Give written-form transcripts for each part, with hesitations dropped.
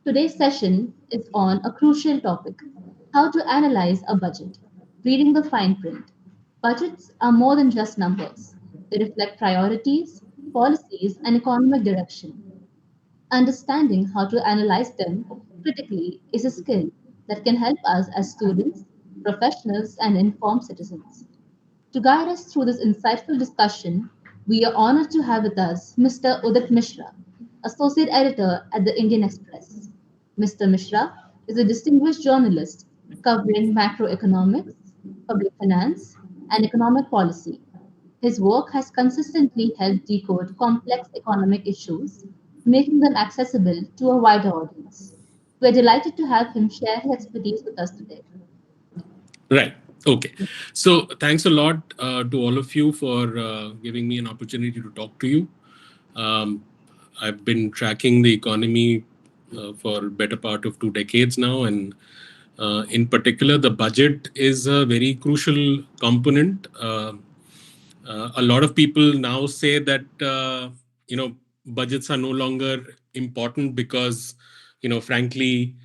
Today's session is on a crucial topic: how to analyze a budget. Reading the fine print. Budgets are more than just numbers, they reflect priorities, policies, and economic direction. Understanding how to analyze them critically is a skill that can help us as students, professionals, and informed citizens. To guide us through this insightful discussion, we are honored to have with us Mr. Udit Misra, Associate Editor at the Indian Express. Mr. Mishra is a distinguished journalist covering macroeconomics, public finance, and economic policy. His work has consistently helped decode complex economic issues, making them accessible to a wider audience. We're delighted to have him share his expertise with us today. Right. Okay. So thanks a lot to all of you for giving me an opportunity to talk to you. Um, I've been tracking the economy for better part of 2 decades now, and in particular, the budget is a very crucial component. A lot of people now say that budgets are no longer important because frankly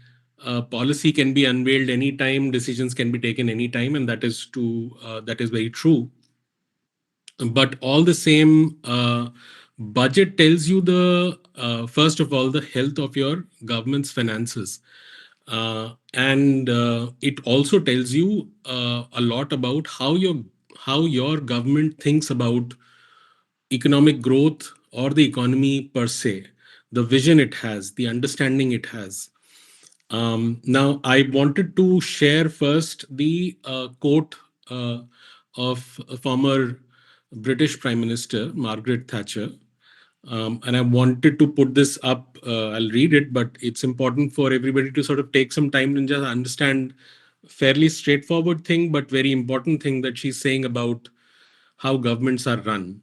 policy can be unveiled anytime, decisions can be taken anytime, and that is true. That is very true. But all the same, budget tells you the first of all the health of your government's finances, and it also tells you a lot about how your government thinks about economic growth or the economy per se, the vision it has, the understanding it has. Now, I wanted to share first the quote of a former British Prime Minister, Margaret Thatcher. And I wanted to put this up. I'll read it, but it's important for everybody to sort of take some time and just understand fairly straightforward thing, but very important thing that she's saying about how governments are run.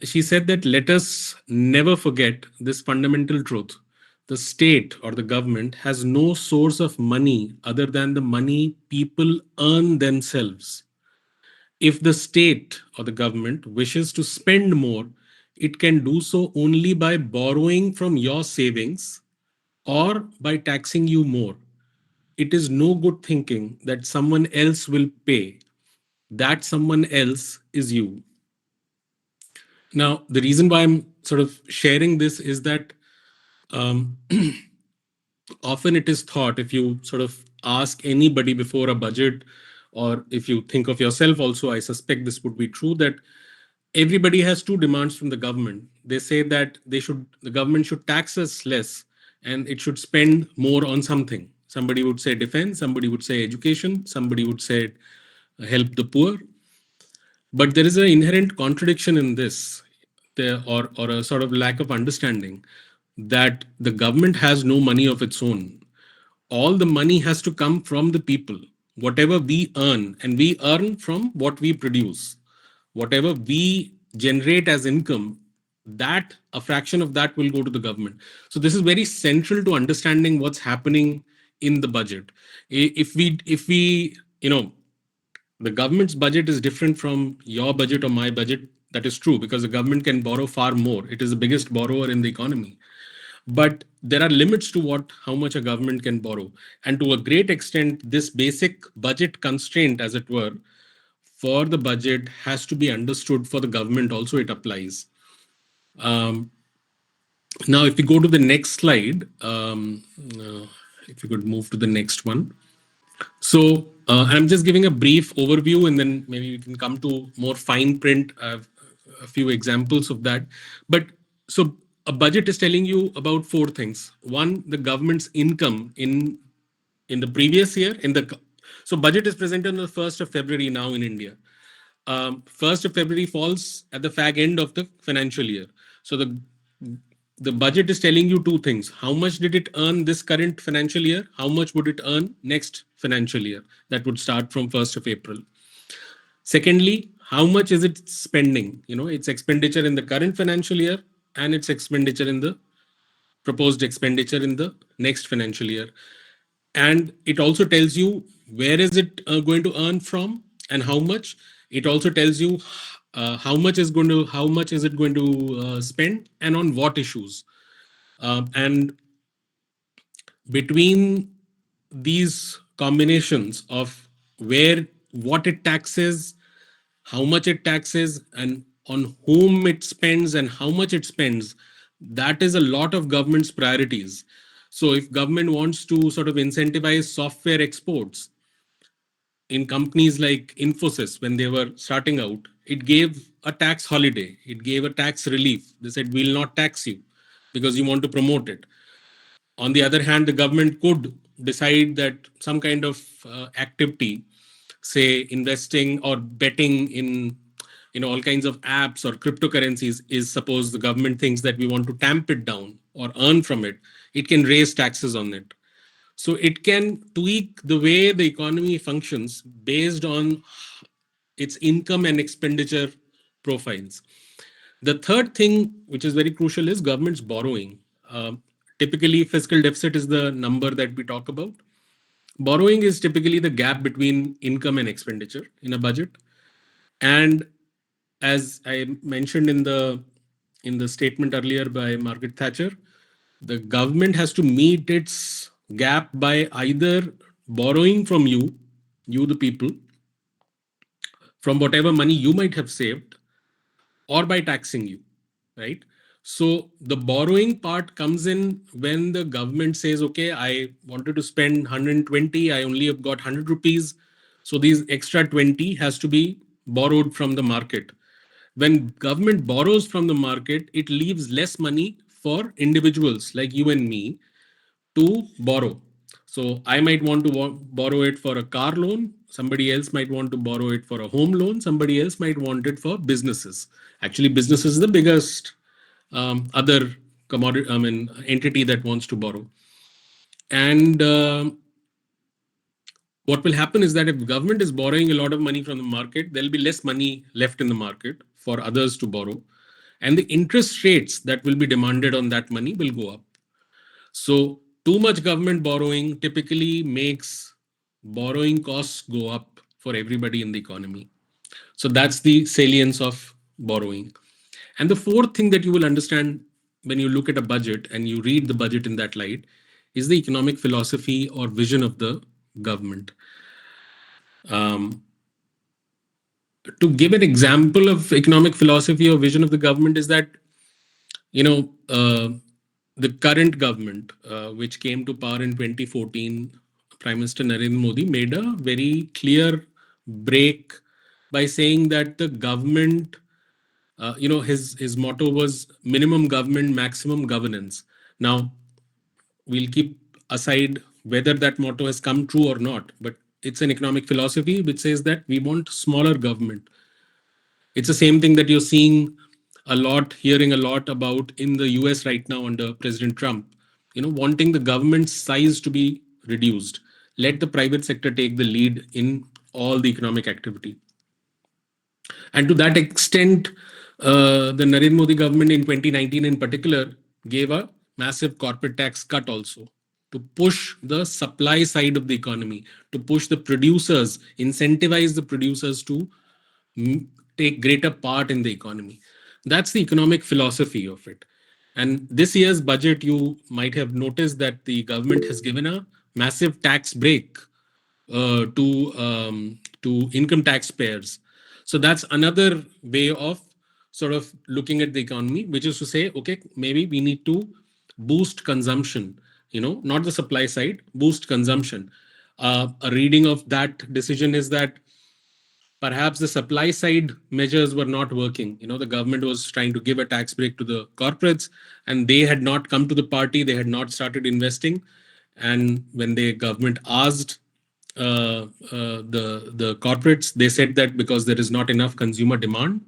She said that let us never forget this fundamental truth. The state or the government has no source of money other than the money people earn themselves. If the state or the government wishes to spend more, it can do so only by borrowing from your savings or by taxing you more. It is no good thinking that someone else will pay. That someone else is you. Now, the reason why I'm sort of sharing this is that um, often it is thought, if you sort of ask anybody before a budget, or if you think of yourself also, I suspect this would be true, that everybody has two demands from the government. They say that the government should tax us less and it should spend more on something. Somebody would say defense, somebody would say education, somebody would say help the poor. But there is an inherent contradiction in this, or a sort of lack of understanding that the government has no money of its own. All the money has to come from the people. Whatever we earn, and we earn from what we produce, whatever we generate as income, that a fraction of that will go to the government. So this is very central to understanding what's happening in the budget. If we the government's budget is different from your budget or my budget. That is true because the government can borrow far more. It is the biggest borrower in the economy. But there are limits to how much a government can borrow. And to a great extent, this basic budget constraint, as it were, for the budget has to be understood for the government also. It applies. Um, Now, if we go to the next slide, if you could move to the next one. So I'm just giving a brief overview, and then maybe we can come to more fine print, a few examples of that. But so a budget is telling you about four things. One, the government's income in the previous year. So budget is presented on the 1st of February now in India. 1st of February falls at the fag end of the financial year. So the budget is telling you two things. How much did it earn this current financial year? How much would it earn next financial year? That would start from 1st of April. Secondly, how much is it spending? Its expenditure in the current financial year and its expenditure in the proposed expenditure in the next financial year. And it also tells you where is it going to earn from and how much. It also tells you how much is it going to spend and on what issues. And between these combinations of where what it taxes, how much it taxes, and on whom it spends and how much it spends, that is a lot of government's priorities. So if government wants to sort of incentivize software exports, in companies like Infosys, when they were starting out, it gave a tax holiday, it gave a tax relief. They said, we'll not tax you because you want to promote it. On the other hand, the government could decide that some kind of activity, say investing or betting in all kinds of apps or cryptocurrencies, is, suppose the government thinks that we want to tamp it down or earn from it, it can raise taxes on it. So it can tweak the way the economy functions based on its income and expenditure profiles. The third thing, which is very crucial, is government's borrowing. Typically, fiscal deficit is the number that we talk about. Borrowing is typically the gap between income and expenditure in a budget. And as I mentioned in the statement earlier by Margaret Thatcher, the government has to meet its gap by either borrowing from you the people, from whatever money you might have saved, or by taxing you, right? So the borrowing part comes in when the government says, okay, I wanted to spend 120, I only have got 100 rupees. So these extra 20 has to be borrowed from the market. When government borrows from the market, it leaves less money for individuals like you and me to borrow. So I might want to borrow it for a car loan. Somebody else might want to borrow it for a home loan. Somebody else might want it for businesses. Actually, business is the biggest other commodity, I mean, entity that wants to borrow. And what will happen is that if government is borrowing a lot of money from the market, there'll be less money left in the market for others to borrow, and the interest rates that will be demanded on that money will go up. So too much government borrowing typically makes borrowing costs go up for everybody in the economy. So that's the salience of borrowing. And the fourth thing that you will understand when you look at a budget and you read the budget in that light is the economic philosophy or vision of the government. Um, to give an example of economic philosophy or vision of the government is that, you know, the current government, which came to power in 2014, Prime Minister Narendra Modi made a very clear break by saying that the government, his motto was minimum government, maximum governance. Now, we'll keep aside whether that motto has come true or not, but it's an economic philosophy which says that we want smaller government. It's the same thing that you're seeing a lot, hearing a lot about in the US right now under President Trump, wanting the government size to be reduced. Let the private sector take the lead in all the economic activity. And to that extent, the Narendra Modi government in 2019 in particular gave a massive corporate tax cut also to push the supply side of the economy, to push the producers, incentivize the producers to take greater part in the economy. That's the economic philosophy of it. And this year's budget, you might have noticed that the government has given a massive tax break to income taxpayers. So that's another way of sort of looking at the economy, which is to say, okay, maybe we need to boost consumption. Not the supply side, boost consumption. A reading of that decision is that perhaps the supply side measures were not working. The government was trying to give a tax break to the corporates, and they had not come to the party. They had not started investing. And when the government asked the corporates, they said that because there is not enough consumer demand.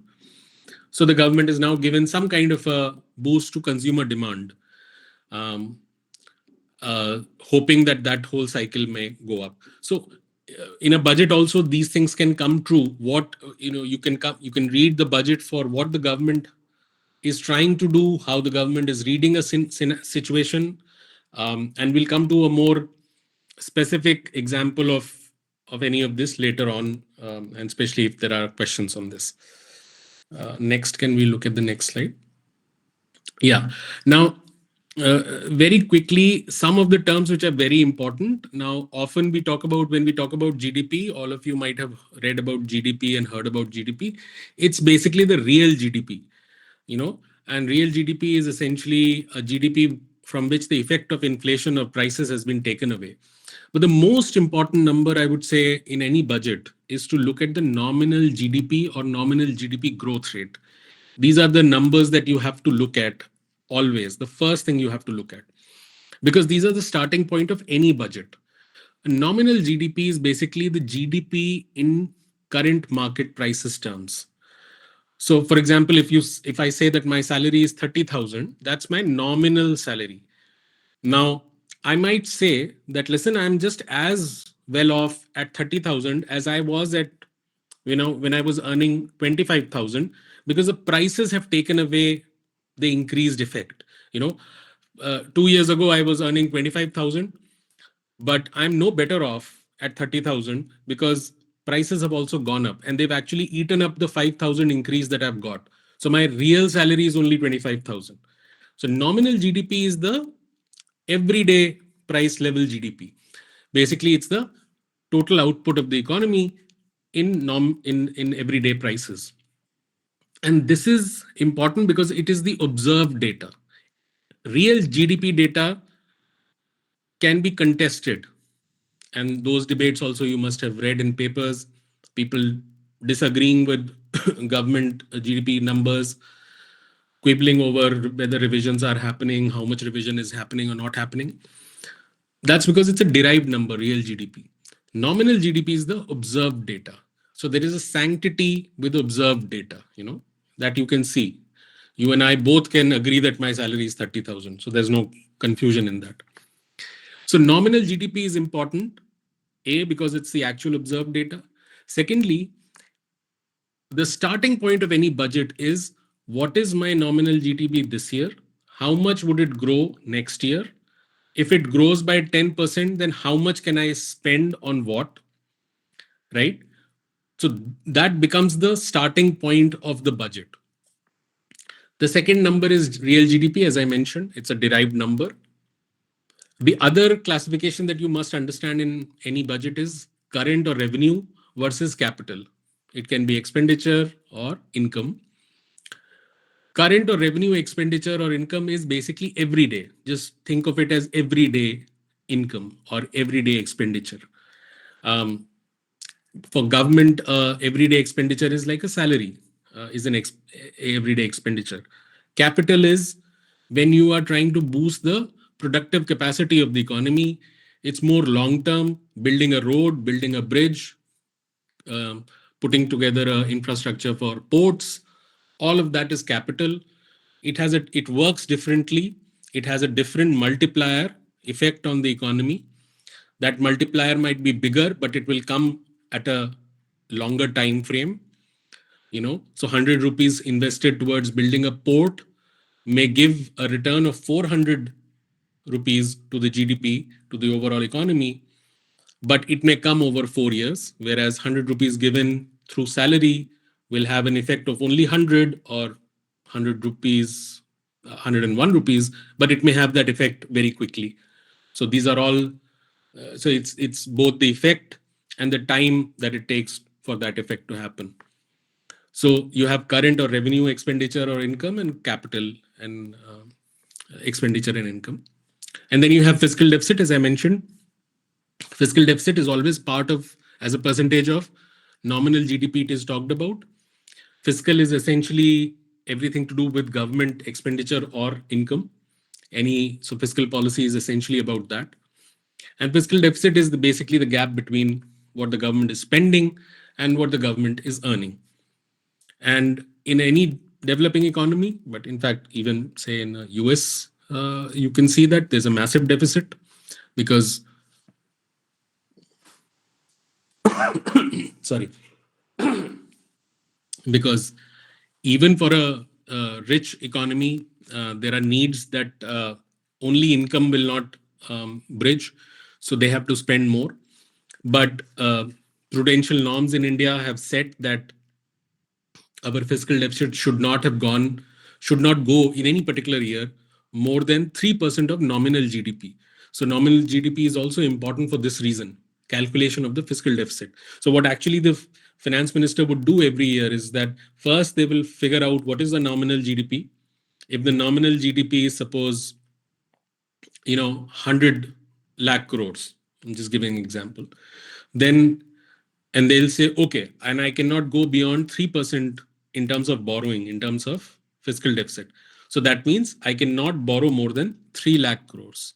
So the government is now given some kind of a boost to consumer demand, um, hoping that that whole cycle may go up. So in a budget also these things can come true. What you can read the budget for what the government is trying to do, how the government is reading a situation, and we'll come to a more specific example of any of this later on, and especially if there are questions on this. Next, can we look at the next slide? Yeah. Now, Very quickly, some of the terms which are very important. Now, often we talk about, when we talk about GDP, all of you might have read about GDP and heard about GDP. It's basically the real GDP, you know, and real GDP is essentially a GDP from which the effect of inflation or prices has been taken away. But the most important number I would say in any budget is to look at the nominal GDP or nominal GDP growth rate. These are the numbers that you have to look at always. The first thing you have to look at, because these are the starting point of any budget. A nominal GDP is basically the GDP in current market prices terms. So, for example, if I say that my salary is 30,000, that's my nominal salary. Now, I might say that, listen, I'm just as well off at 30,000 as I was at, when I was earning 25,000, because the prices have taken away the increased effect. 2 years ago, I was earning 25,000, but I'm no better off at 30,000 because prices have also gone up and they've actually eaten up the 5,000 increase that I've got. So my real salary is only 25,000. So nominal GDP is the everyday price level GDP. Basically, it's the total output of the economy in everyday prices. And this is important because it is the observed data. Real GDP data can be contested, and those debates also you must have read in papers, people disagreeing with government GDP numbers, quibbling over whether revisions are happening, how much revision is happening or not happening. That's because it's a derived number, real GDP. Nominal GDP is the observed data. So there is a sanctity with observed data, that you can see. You and I both can agree that my salary is 30,000. So there's no confusion in that. So nominal GDP is important, A, because it's the actual observed data. Secondly, the starting point of any budget is, what is my nominal GDP this year? How much would it grow next year? If it grows by 10%, then how much can I spend on what? Right? So that becomes the starting point of the budget. The second number is real GDP, as I mentioned, it's a derived number. The other classification that you must understand in any budget is current or revenue versus capital. It can be expenditure or income. Current or revenue, expenditure or income is basically every day. Just think of it as everyday income or everyday expenditure. Um, for government, everyday expenditure is like a salary, is an everyday expenditure. Capital is when you are trying to boost the productive capacity of the economy. It's more long term, building a road, building a bridge, um, putting together infrastructure for ports. All of that is capital. It works differently. It has a different multiplier effect on the economy. That multiplier might be bigger, but it will come at a longer time frame. So 100 rupees invested towards building a port may give a return of 400 rupees to the GDP, to the overall economy, but it may come over 4 years, whereas 100 rupees given through salary will have an effect of only 100, or 100 rupees, 101 rupees, but it may have that effect very quickly. So these are all, so it's both the effect and the time that it takes for that effect to happen. So you have current or revenue, expenditure or income, and capital and expenditure and income. And then you have fiscal deficit, as I mentioned. Fiscal deficit is always part of, as a percentage of nominal GDP, it is talked about. Fiscal is essentially everything to do with government expenditure or income. So fiscal policy is essentially about that. And fiscal deficit is basically the gap between what the government is spending and what the government is earning. And in any developing economy, but in fact, even say in the US, you can see that there's a massive deficit because, sorry, because even for a rich economy, there are needs that only income will not bridge. So they have to spend more. But prudential norms in India have said that our fiscal deficit should not go in any particular year more than 3% of nominal GDP. So nominal GDP is also important for this reason, calculation of the fiscal deficit. So what actually the finance minister would do every year is that first they will figure out what is the nominal GDP. If the nominal GDP is, suppose, 100 lakh crores, I'm just giving an example, then, and they'll say, okay, and I cannot go beyond 3% in terms of borrowing, in terms of fiscal deficit. So that means I cannot borrow more than 3 lakh crores.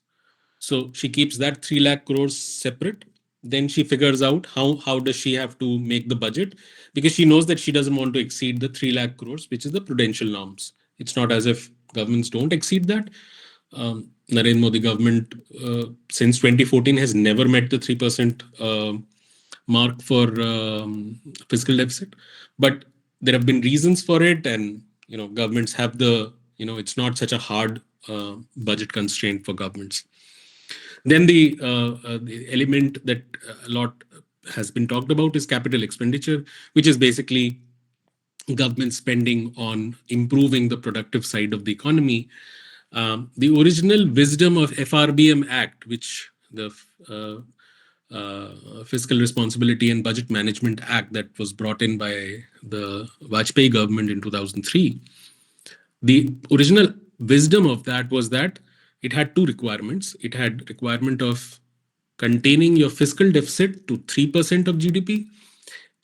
So she keeps that 3 lakh crores separate. Then she figures out how does she have to make the budget, because she knows that she doesn't want to exceed the 3 lakh crores, which is the prudential norms. It's not as if governments don't exceed that. Narendra Modi government, since 2014, has never met the 3% mark for fiscal deficit. But there have been reasons for it, and governments have it's not such a hard budget constraint for governments. Then the element that a lot has been talked about is capital expenditure, which is basically government spending on improving the productive side of the economy. The original wisdom of FRBM Act, which the Fiscal Responsibility and Budget Management Act that was brought in by the Vajpayee government in 2003, the original wisdom of that was that it had two requirements. It had requirement of containing your fiscal deficit to 3% of GDP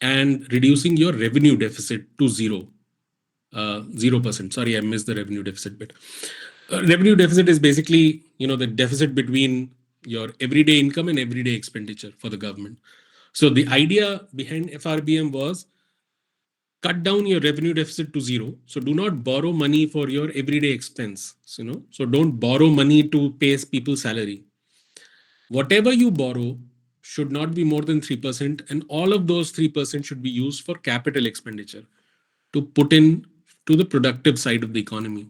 and reducing your revenue deficit to 0%. Sorry, I missed the revenue deficit bit. Revenue deficit is basically, the deficit between your everyday income and everyday expenditure for the government. So the idea behind FRBM was cut down your revenue deficit to 0. So do not borrow money for your everyday expense. So don't borrow money to pay people's salary. Whatever you borrow should not be more than 3%, and all of those 3% should be used for capital expenditure to put in to the productive side of the economy.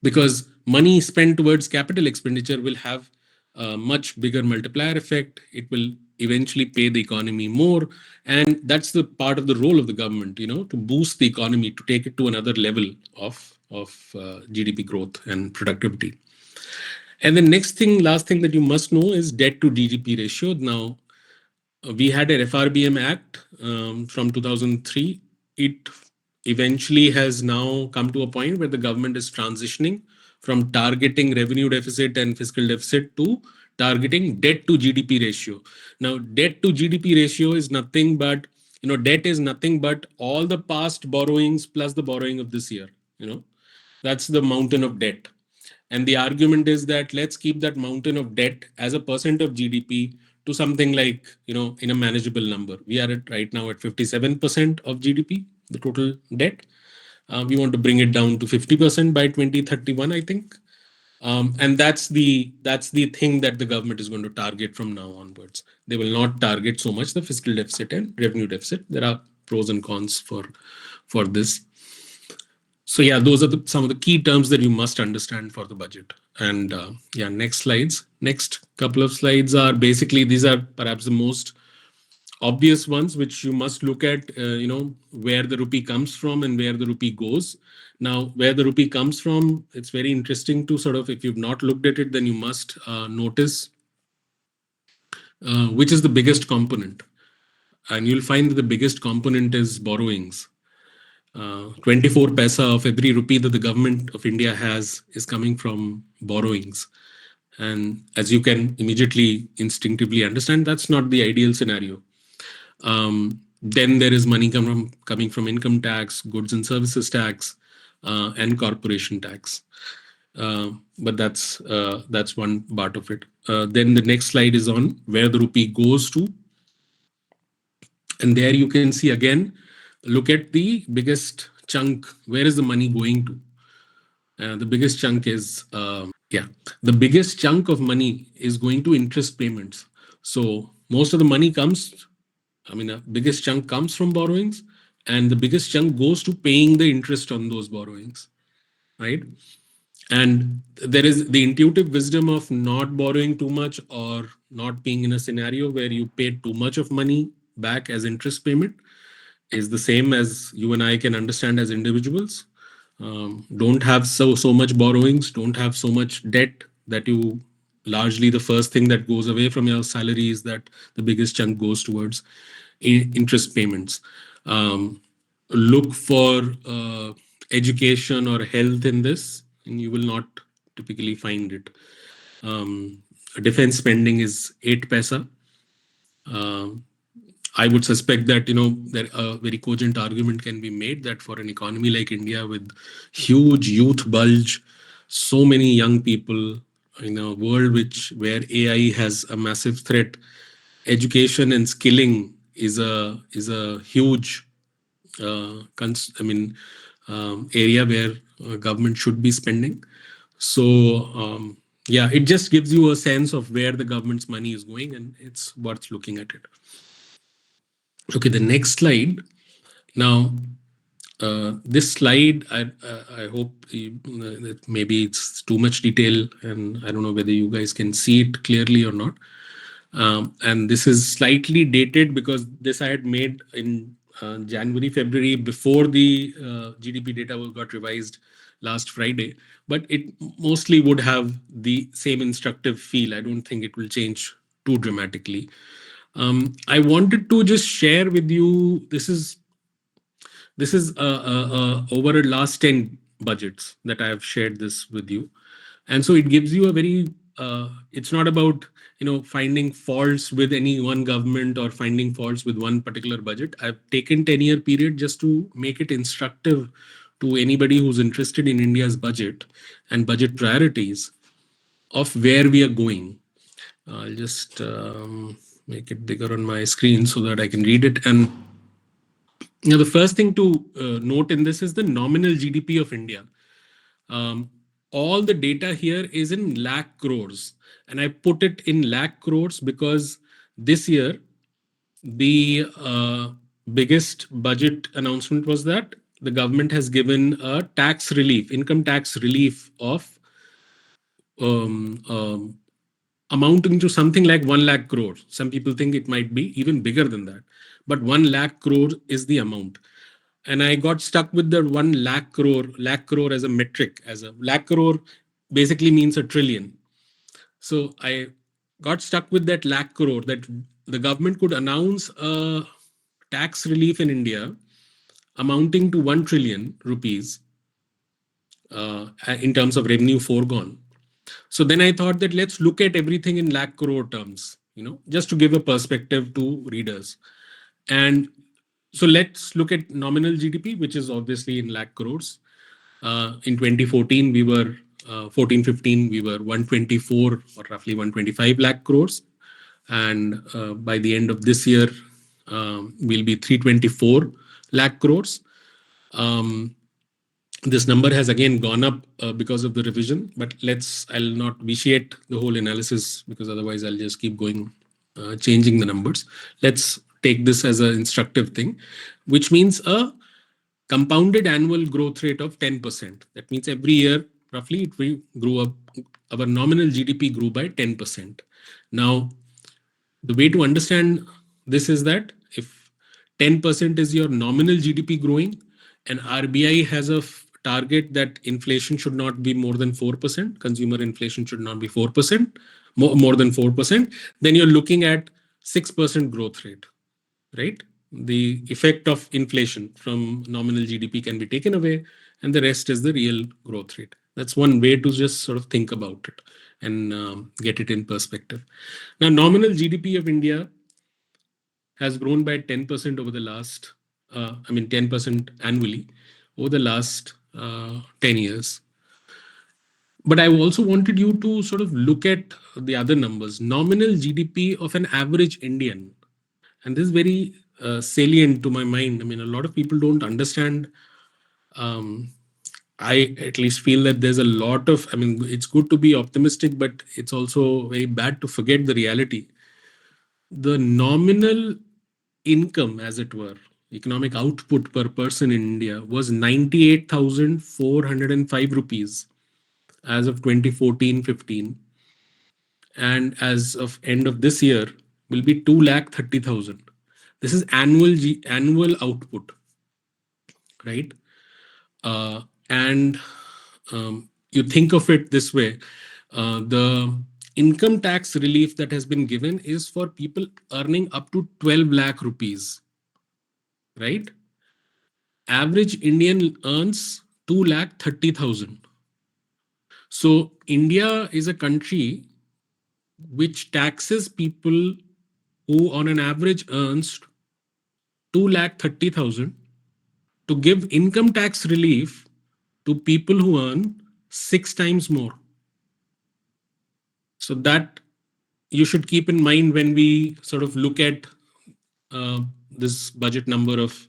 Because money spent towards capital expenditure will have a much bigger multiplier effect. It will eventually pay the economy more. And that's the part of the role of the government, to boost the economy, to take it to another level of GDP growth and productivity. And the last thing that you must know is debt to GDP ratio. Now, we had an FRBM Act from 2003. It eventually has now come to a point where the government is transitioning from targeting revenue deficit and fiscal deficit to targeting debt to GDP ratio. Now, debt to GDP ratio is nothing but, debt is nothing but all the past borrowings plus the borrowing of this year. That's the mountain of debt. And the argument is that let's keep that mountain of debt as a percent of GDP to something like, in a manageable number. We are right now at 57% of GDP, the total debt. We want to bring it down to 50% by 2031, I think. And that's the thing that the government is going to target from now onwards. They will not target so much the fiscal deficit and revenue deficit. There are pros and cons for this. So yeah, those are some of the key terms that you must understand for the budget. And next couple of slides are basically, these are perhaps the most obvious ones, which you must look at, where the rupee comes from and where the rupee goes. Now, where the rupee comes from, it's very interesting to sort of, if you've not looked at it, then you must notice which is the biggest component. And you'll find that the biggest component is borrowings. 24 paisa of every rupee that the government of India has is coming from borrowings. And as you can immediately instinctively understand, that's not the ideal scenario. Then there is money coming from income tax, goods and services tax, and corporation tax. But that's one part of it. Then the next slide is on where the rupee goes to. And there you can see again, look at the biggest chunk. Where is the money going to? The biggest chunk is, the biggest chunk of money is going to interest payments. So most of the money comes, the biggest chunk comes from borrowings, and the biggest chunk goes to paying the interest on those borrowings, right? And there is the intuitive wisdom of not borrowing too much or not being in a scenario where you pay too much of money back as interest payment is the same as you and I can understand as individuals. Don't have so much borrowings, don't have so much debt that you largely the first thing that goes away from your salary is that the biggest chunk goes towards interest payments. Look for education or health in this, and you will not typically find it. Defense spending is 8 paisa. Um, I would suspect that there a very cogent argument can be made that for an economy like India with huge youth bulge, so many young people in a world where AI has a massive threat, education and skilling is a huge I mean area where government should be spending. So yeah, it just gives you a sense of where the government's money is going, and it's worth looking at it. Okay, the next slide. Now, this slide, I hope that maybe it's too much detail, and I don't know whether you guys can see it clearly or not. And this is slightly dated because this I had made in January, February before the GDP data got revised last Friday. But it mostly would have the same instructive feel. I don't think it will change too dramatically. I wanted to just share with you. This is over the last 10 budgets that I have shared this with you. And so it gives you a very it's not about finding faults with any one government or finding faults with one particular budget. I've taken 10-year period just to make it instructive to anybody who's interested in India's budget and budget priorities of where we are going. I'll just make it bigger on my screen so that I can read it. And the first thing to note in this is the nominal GDP of India. Um, all the data here is in lakh crores, and I put it in lakh crores because this year the biggest budget announcement was that the government has given a tax relief, income tax relief of um, um, amounting to something like 1 lakh crore. Some people think it might be even bigger than that, but 1 lakh crore is the amount. And I got stuck with the 1 lakh crore as a metric, as a lakh crore basically means a trillion. So I got stuck with that lakh crore, that the government could announce a tax relief in India amounting to 1 trillion rupees in terms of revenue foregone. So then I thought that let's look at everything in lakh crore terms, just to give a perspective to readers. And so let's look at nominal GDP, which is obviously in lakh crores. In 2014, we were 14-15, we were 124 or roughly 125 lakh crores. And by the end of this year, we'll be 324 lakh crores. Um, this number has again gone up because of the revision, but I'll not vitiate the whole analysis because otherwise I'll just keep going, changing the numbers. Let's take this as an instructive thing, which means a compounded annual growth rate of 10%. That means every year, roughly, it will grow up. Our nominal GDP grew by 10%. Now, the way to understand this is that if 10% is your nominal GDP growing, and RBI has a target that inflation should not be more than 4%, consumer inflation should not be 4%, more than 4%, then you're looking at 6% growth rate, right? The effect of inflation from nominal GDP can be taken away, and the rest is the real growth rate. That's one way to just sort of think about it and get it in perspective. Now, nominal GDP of India has grown by 10% over the last, 10% annually over the last 10 years. But I also wanted you to sort of look at the other numbers. Nominal GDP of an average Indian, and this is very salient to my mind. I mean, a lot of people don't understand. um, I at least feel that there's a lot of, I mean, it's good to be optimistic, but it's also very bad to forget the reality. The nominal income, as it were, economic output per person in India was 98,405 rupees as of 2014-15, and as of end of this year will be 2,30,000. This is annual output, right? And you think of it this way, the income tax relief that has been given is for people earning up to 12 lakh rupees, right? Average Indian earns 2 lakh 30,000. So India is a country which taxes people who on an average earns 2 lakh 30,000 to give income tax relief to people who earn 6 times more. So that you should keep in mind when we sort of look at uh, this budget number of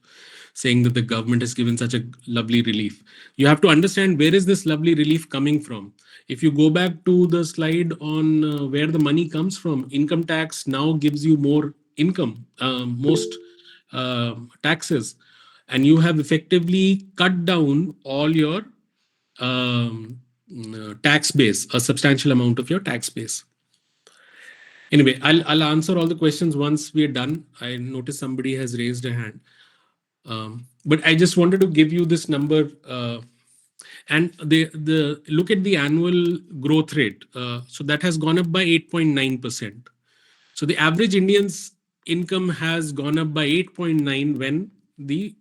saying that the government has given such a lovely relief. You have to understand where is this lovely relief coming from. If you go back to the slide on where the money comes from, income tax now gives you more income, most taxes, and you have effectively cut down all your tax base, a substantial amount of your tax base. Anyway, I'll answer all the questions once we are done. I notice somebody has raised a hand. But I just wanted to give you this number, and the look at the annual growth rate. So that has gone up by 8.9%. So the average Indian's income has gone up by 8.9 when the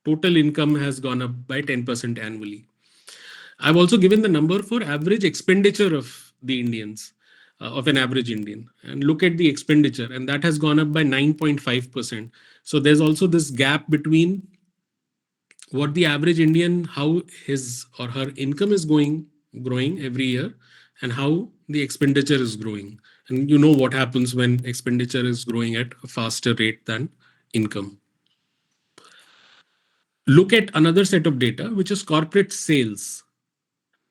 total income has gone up by 10% annually. I've also given the number for average expenditure of the Indians, of an average Indian, and look at the expenditure, and that has gone up by 9.5%. So there's also this gap between what the average Indian, how his or her income is growing every year, and how the expenditure is growing. And you know what happens when expenditure is growing at a faster rate than income. Look at another set of data, which is corporate sales.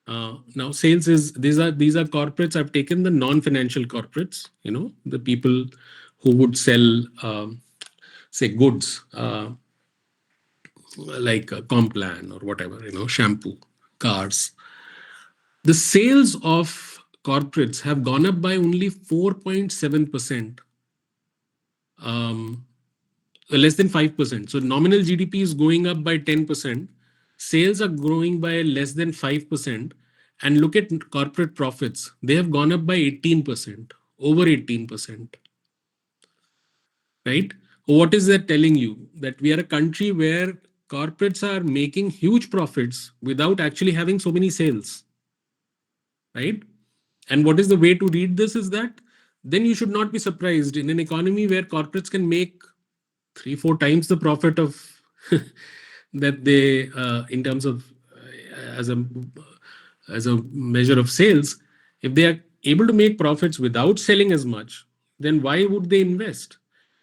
Now, sales is these are corporates. I've taken the non-financial corporates. The people who would sell, say, goods like Complan or whatever. Shampoo, cars. The sales of corporates have gone up by only 4.7%, less than 5%. So nominal GDP is going up by 10%. Sales are growing by less than 5%. And look at corporate profits. They have gone up by 18%, over 18%, right? What is that telling you? That we are a country where corporates are making huge profits without actually having so many sales, right? And what is the way to read this is that then you should not be surprised in an economy where corporates can make 3-4 times the profit of that they in terms of as a measure of sales. If they are able to make profits without selling as much, then why would they invest?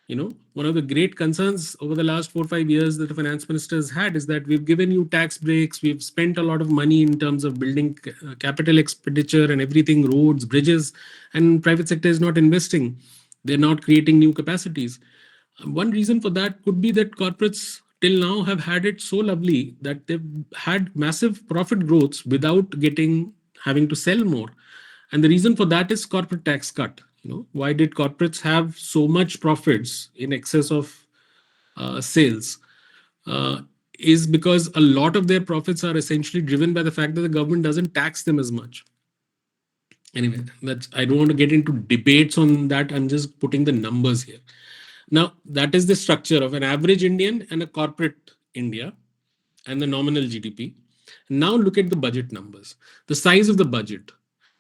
One of the great concerns over the last 4 or 5 years that the finance minister has had is that we've given you tax breaks, we've spent a lot of money in terms of building capital expenditure and everything, roads, bridges, and private sector is not investing. They're not creating new capacities. One reason for that could be that corporates till now have had it so lovely that they've had massive profit growths without having to sell more. And the reason for that is corporate tax cut. Why did corporates have so much profits in excess of sales? Uh, is because a lot of their profits are essentially driven by the fact that the government doesn't tax them as much. Anyway, I don't want to get into debates on that. I'm just putting the numbers here. Now, that is the structure of an average Indian and a corporate India and the nominal GDP. Now, look at the budget numbers, the size of the budget.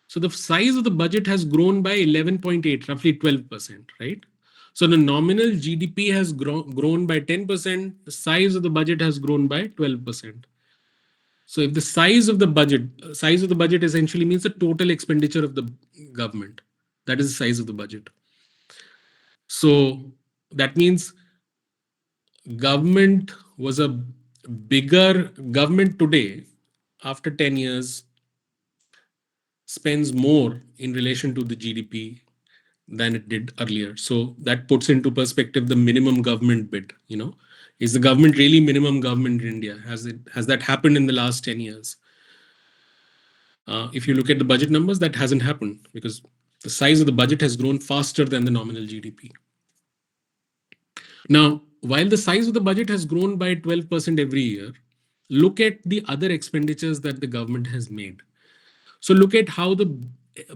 So, the size of the budget has grown by 11.8, roughly 12%, right? So, the nominal GDP has grown by 10%, the size of the budget has grown by 12%. So, if the size of the budget essentially means the total expenditure of the government, that is the size of the budget. So, that means government was a bigger government today after 10 years spends more in relation to the GDP than it did earlier. So that puts into perspective the minimum government bit. Is the government really minimum government in India? Has that happened in the last 10 years? If you look at the budget numbers, that hasn't happened because the size of the budget has grown faster than the nominal GDP. Now, while the size of the budget has grown by 12% every year, look at the other expenditures that the government has made. So look at how the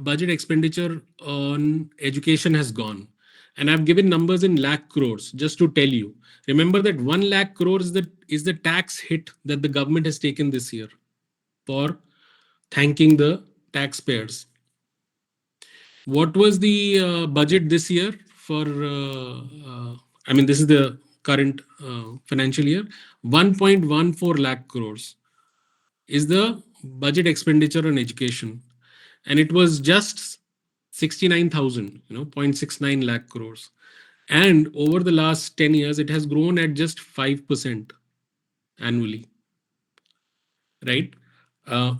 budget expenditure on education has gone. And I've given numbers in lakh crores just to tell you. Remember that 1 lakh crores is the tax hit that the government has taken this year for thanking the taxpayers. What was the budget this year for, I mean, this is the current financial year, 1.14 lakh crores is the budget expenditure on education. And it was just 69,000, 0.69 lakh crores. And over the last 10 years, it has grown at just 5% annually, right?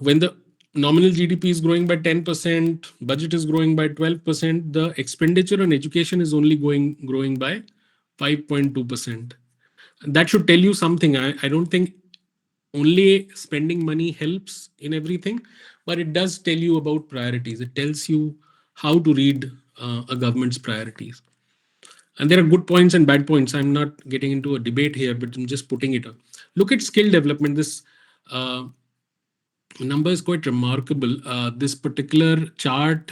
When the nominal GDP is growing by 10%, budget is growing by 12%, the expenditure on education is only growing by 5.2%. That should tell you something. I don't think only spending money helps in everything, but it does tell you about priorities. It tells you how to read a government's priorities. And there are good points and bad points. I'm not getting into a debate here, but I'm just putting it up. Look at skill development. This uh, number is quite remarkable. This particular chart,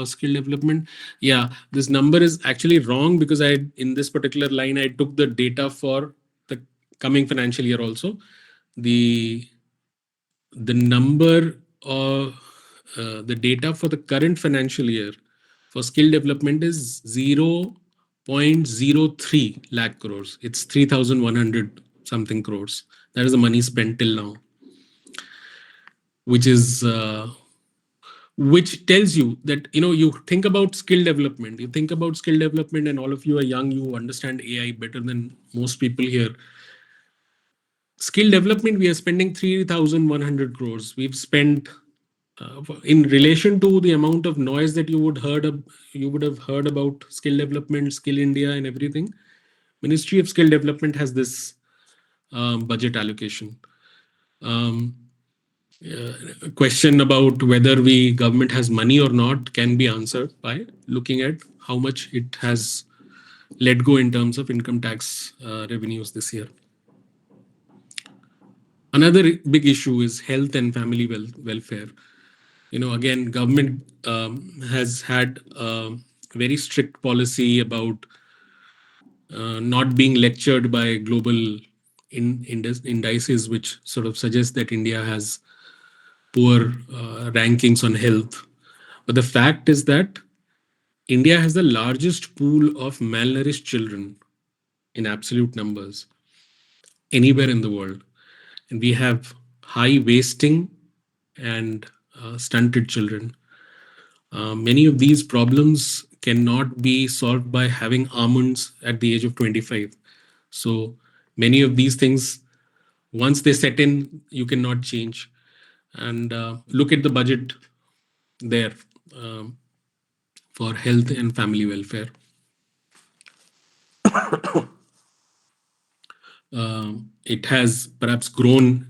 skill development, yeah, this number is actually wrong because in this particular line, I took the data for the coming financial year also. The the number of the data for the current financial year for skill development is 0.03 lakh crores. It's 3,100 something crores. That is the money spent till now, which is which tells you that you think about skill development. You think about skill development, and all of you are young. You understand AI better than most people here. Skill development, we are spending 3,100 crores. We've spent in relation to the amount of noise that you would have heard about skill development, skill India, and everything. Ministry of Skill Development has this budget allocation. Um, Question about whether we government has money or not can be answered by looking at how much it has let go in terms of income tax revenues this year. Another big issue is health and family welfare. Again, government has had a very strict policy about not being lectured by global indices, which sort of suggest that India has poor rankings on health. But the fact is that India has the largest pool of malnourished children in absolute numbers anywhere in the world. And we have high wasting and stunted children. Many of these problems cannot be solved by having almonds at the age of 25. So many of these things, once they set in, you cannot change. And look at the budget there for health and family welfare. It has perhaps grown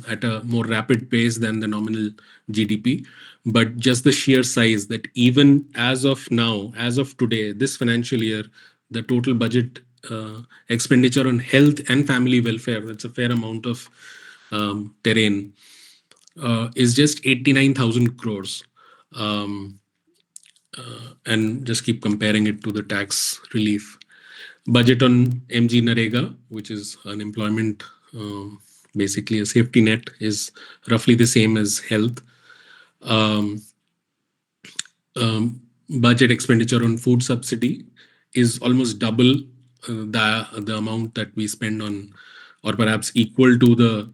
at a more rapid pace than the nominal GDP, but just the sheer size that even as of now, as of today, this financial year, the total budget expenditure on health and family welfare, that's a fair amount of terrain, is just 89,000 crores. Um, and just keep comparing it to the tax relief. Budget on MG Narega, which is unemployment, basically a safety net, is roughly the same as health. Um, Budget expenditure on food subsidy is almost double the amount that we spend on, or perhaps equal to the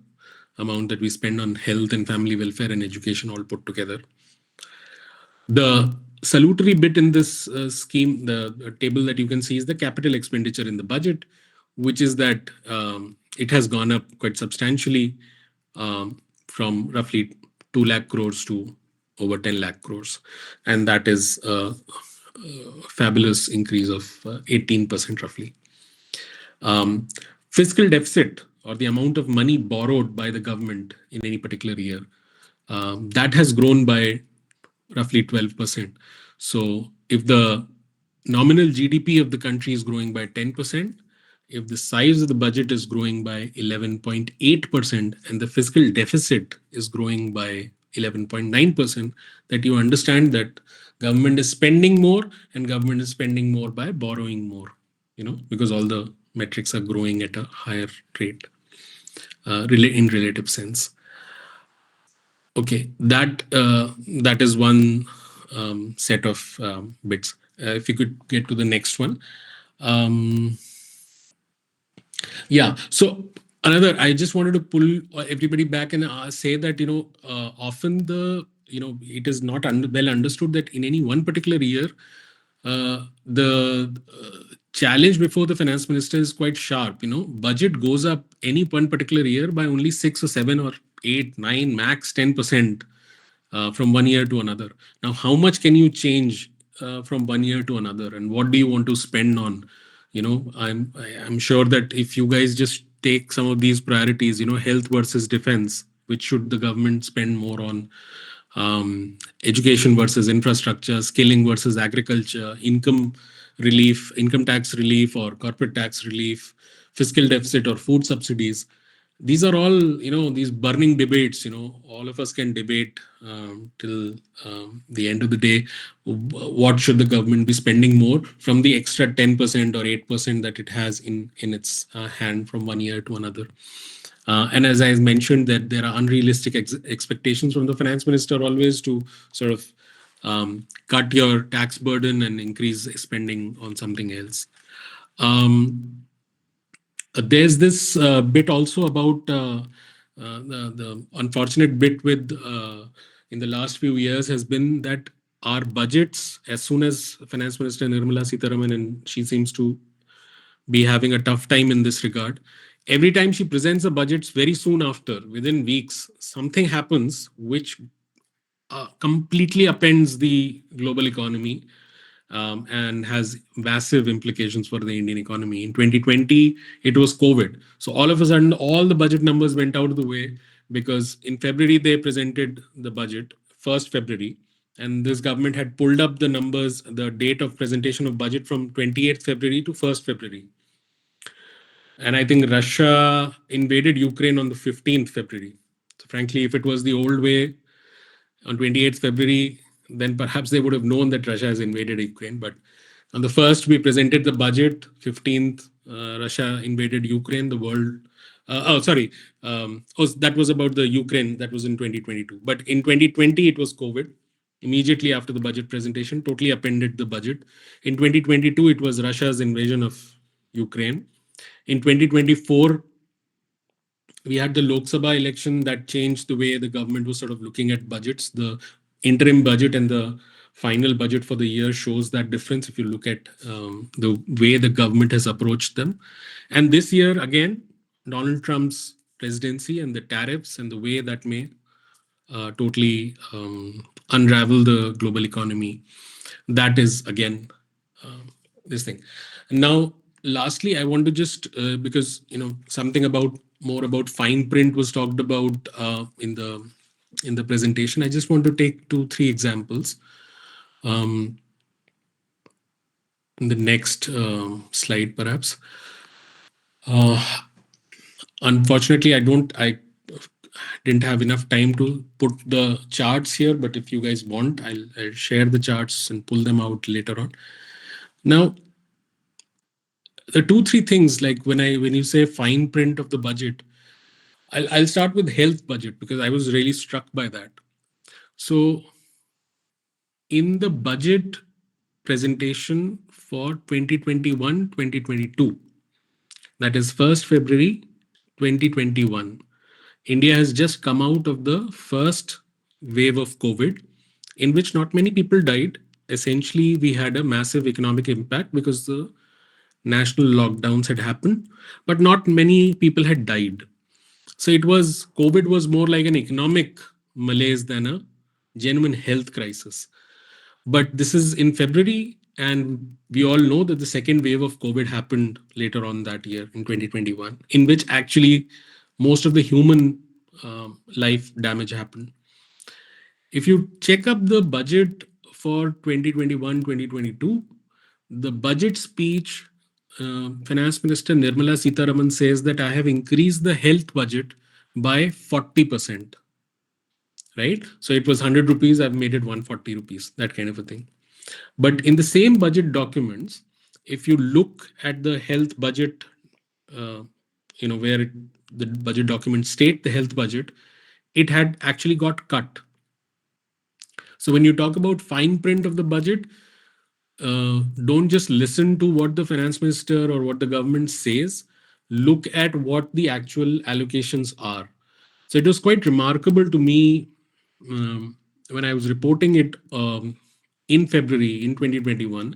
amount that we spend on health and family welfare and education all put together. The salutary bit in this scheme, the table that you can see, is the capital expenditure in the budget, which is that it has gone up quite substantially from roughly 2 lakh crores to over 10 lakh crores. And that is a fabulous increase of 18% roughly. Fiscal deficit, or the amount of money borrowed by the government in any particular year, that has grown by roughly 12%. So if the nominal GDP of the country is growing by 10%, If the size of the budget is growing by 11.8% and the fiscal deficit is growing by 11.9%, that you understand that government is spending more, and government is spending more by borrowing more, because all the metrics are growing at a higher rate, in relative sense. Okay, that is one set of bits. If you could get to the next one. Um, Yeah. So another, I just wanted to pull everybody back and say that often it is not well understood that in any one particular year, the challenge before the finance minister is quite sharp. Budget goes up any one particular year by only 6 or 7 or 8, 9, max 10%, from one year to another. Now, how much can you change from one year to another, and what do you want to spend on? I'm sure that if you guys just take some of these priorities, health versus defense, which should the government spend more on? Education versus infrastructure, skilling versus agriculture, income tax relief or corporate tax relief, fiscal deficit or food subsidies. These are all, these burning debates. All of us can debate till the end of the day. What should the government be spending more from the extra 10% or 8% that it has in its hand from one year to another? And as I mentioned, that there are unrealistic expectations from the finance minister always to sort of cut your tax burden and increase spending on something else. There's this bit also about the unfortunate bit with in the last few years has been that our budgets, as soon as Finance Minister Nirmala Sitharaman, and she seems to be having a tough time in this regard. Every time she presents the budgets, very soon after, within weeks, something happens which completely upends the global economy, and has massive implications for the Indian economy. In 2020, it was COVID. So all of a sudden, all the budget numbers went out of the way because in February, they presented the budget, 1st February. And this government had pulled up the numbers, the date of presentation of budget from 28th February to 1st February. And I think Russia invaded Ukraine on the 15th February. So frankly, if it was the old way on 28th February, then perhaps they would have known that Russia has invaded Ukraine. But on the 1st, we presented the budget. 15th, Russia invaded Ukraine. The world. Sorry. That was about the Ukraine. That was in 2022. But in 2020, it was COVID. Immediately after the budget presentation, totally appended the budget. In 2022, it was Russia's invasion of Ukraine. In 2024, we had the Lok Sabha election that changed the way the government was sort of looking at budgets. The interim budget and the final budget for the year shows that difference if you look at the way the government has approached them. And this year, again, Donald Trump's presidency and the tariffs and the way that may totally unravel the global economy. That is, again, this thing. Now, lastly, I want to just because something about more about fine print was talked about in the presentation. I just want to take 2-3 examples. In the next slide, perhaps. Unfortunately, I didn't have enough time to put the charts here, but if you guys want, I'll share the charts and pull them out later on. Now, the 2-3 things, like when you say fine print of the budget, I'll start with health budget because I was really struck by that. So in the budget presentation for 2021-2022, that is 1st February 2021, India has just come out of the first wave of COVID, in which not many people died. Essentially, we had a massive economic impact because the national lockdowns had happened, but not many people had died. So COVID was more like an economic malaise than a genuine health crisis. But this is in February, and we all know that the second wave of COVID happened later on that year in 2021, in which actually most of the human life damage happened. If you check up the budget for 2021-2022, the budget speech Finance Minister Nirmala Sitharaman says that I have increased the health budget by 40%, right? So it was 100 rupees, I've made it 140 rupees, that kind of a thing. But in the same budget documents, if you look at the health budget, uh, where the budget documents state the health budget, it had actually got cut. So when you talk about fine print of the budget, don't just listen to what the finance minister or what the government says. Look at what the actual allocations are. So it was quite remarkable to me, when I was reporting it, in February in 2021,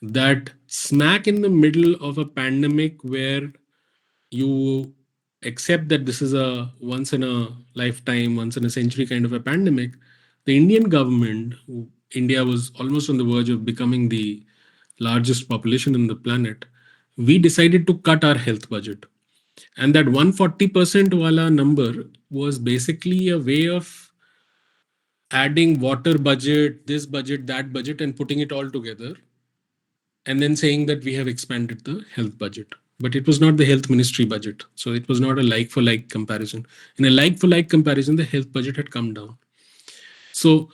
that smack in the middle of a pandemic where you accept that this is a once in a lifetime, once in a century kind of a pandemic, the Indian government, India was almost on the verge of becoming the largest population in the planet, we decided to cut our health budget. And that 140% wala number was basically a way of adding water budget, this budget, that budget, and putting it all together, and then saying that we have expanded the health budget. But it was not the health ministry budget. So it was not a like for like comparison. In a like for like comparison, the health budget had come down. So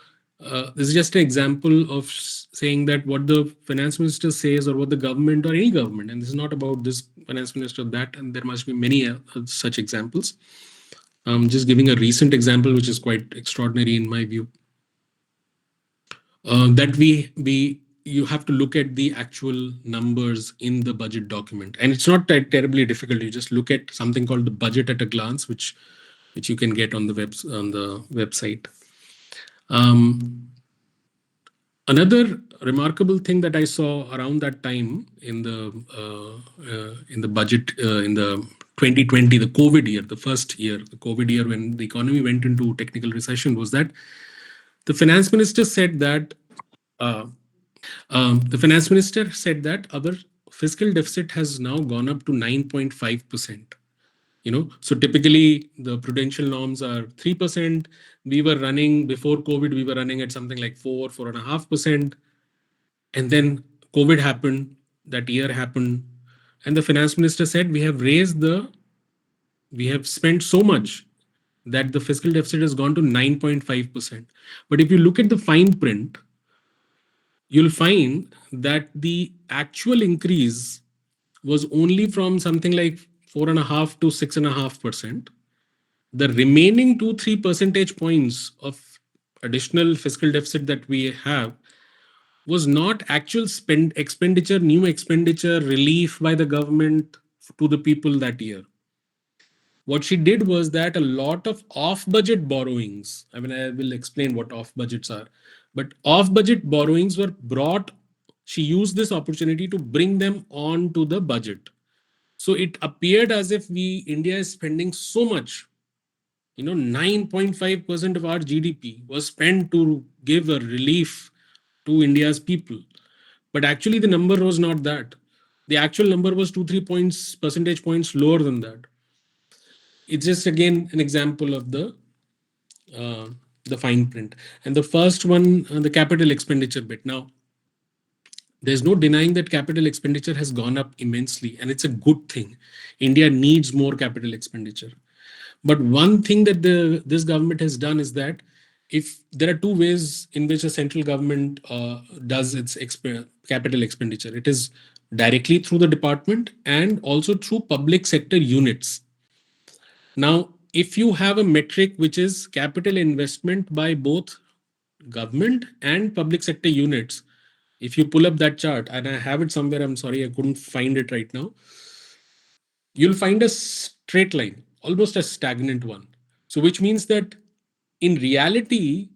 this is just an example of saying that what the finance minister says, or what the government or any government, and this is not about this finance minister, that, and there must be many such examples. Just giving a recent example, which is quite extraordinary in my view, that we you have to look at the actual numbers in the budget document, and it's not that terribly difficult. You just look at something called the budget at a glance, which you can get on the website. um, Another remarkable thing that I saw around that time in the budget, in the 2020, the COVID year, the first year, the COVID year when the economy went into technical recession, was that the finance minister said that uh, our fiscal deficit has now gone up to 9.5%. So typically the prudential norms are 3%. We were running before COVID, we were running at something like 4.5%. And then COVID happened, that year happened. And the finance minister said, we have spent so much that the fiscal deficit has gone to 9.5%. But if you look at the fine print, you'll find that the actual increase was only from something like 4.5 to 6.5%. The remaining 2-3 percentage points of additional fiscal deficit that we have was not actual expenditure, new expenditure, relief by the government to the people that year. What she did was that a lot of off budget borrowings, I mean, I will explain what off budgets are, but off budget borrowings were brought. She used this opportunity to bring them on to the budget. So it appeared as if India is spending so much. 9.5% of our GDP was spent to give a relief to India's people. But actually, the number was not that. The actual number was 2-3 percentage points lower than that. It's just again an example of uh, the fine print. And the first one, the capital expenditure bit. Now, there's no denying that capital expenditure has gone up immensely, and it's a good thing. India needs more capital expenditure. But one thing that this government has done is that, if there are two ways in which a central government does its capital expenditure, it is directly through the department and also through public sector units. Now, if you have a metric which is capital investment by both government and public sector units, if you pull up that chart, and I have it somewhere, I'm sorry, I couldn't find it right now, you'll find a straight line, almost a stagnant one. So, which means that in reality,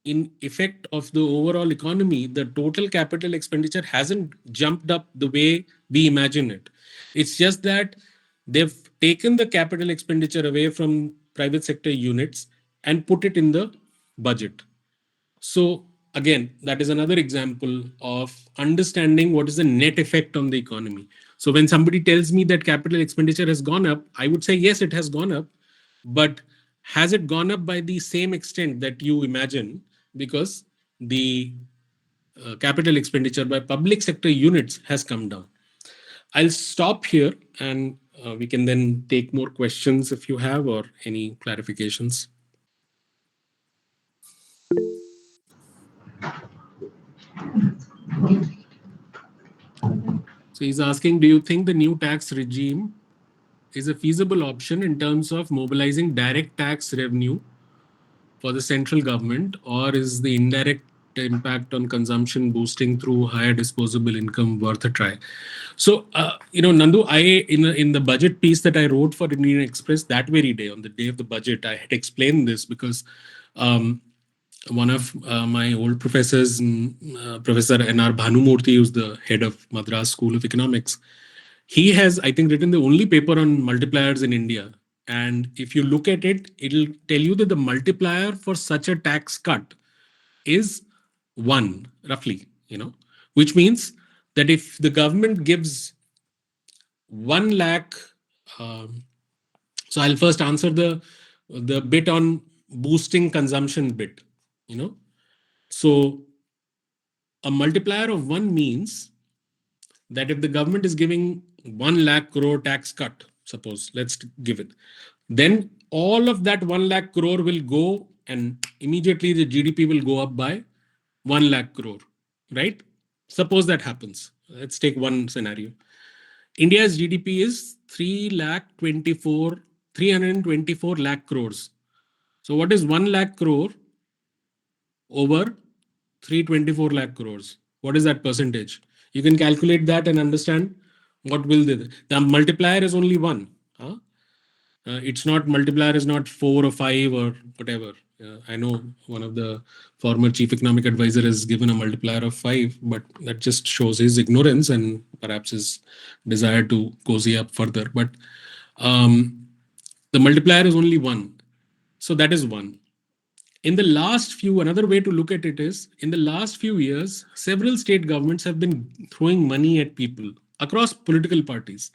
in effect of the overall economy, the total capital expenditure hasn't jumped up the way we imagine it. It's just that they've taken the capital expenditure away from private sector units and put it in the budget. So again, that is another example of understanding what is the net effect on the economy. So when somebody tells me that capital expenditure has gone up, I would say, yes, it has gone up, but has it gone up by the same extent that you imagine? Because the capital expenditure by public sector units has come down. I'll stop here, and we can then take more questions if you have or any clarifications. So he's asking, do you think the new tax regime is a feasible option in terms of mobilizing direct tax revenue for the central government, or is the indirect impact on consumption boosting through higher disposable income worth a try? So, Nandu, in the budget piece that I wrote for Indian Express that very day, on the day of the budget, I had explained this because um, one of my old professors, Professor N.R. Bhanumurthy, who's the head of Madras School of Economics, he has, I think, written the only paper on multipliers in India. And if you look at it, it'll tell you that the multiplier for such a tax cut is one, roughly, which means that if the government gives 1 lakh, um, so I'll first answer the bit on boosting consumption bit, you know. So a multiplier of one means that if the government is giving 1 lakh crore tax cut, suppose, let's give it, then all of that 1 lakh crore will go and immediately the GDP will go up by 1 lakh crore, right? Suppose that happens. Let's take one scenario. India's GDP is 324 lakh crores. So what is 1 lakh crore over 324 lakh crores? What is that percentage? You can calculate that and understand what will the multiplier is only one. Huh? It's not multiplier is not 4 or 5 or whatever. I know one of the former chief economic advisor has given a multiplier of 5, but that just shows his ignorance and perhaps his desire to cozy up further. But um, the multiplier is only one. So that is one. In the last few, another way to look at it is, in the last few years, several state governments have been throwing money at people across political parties.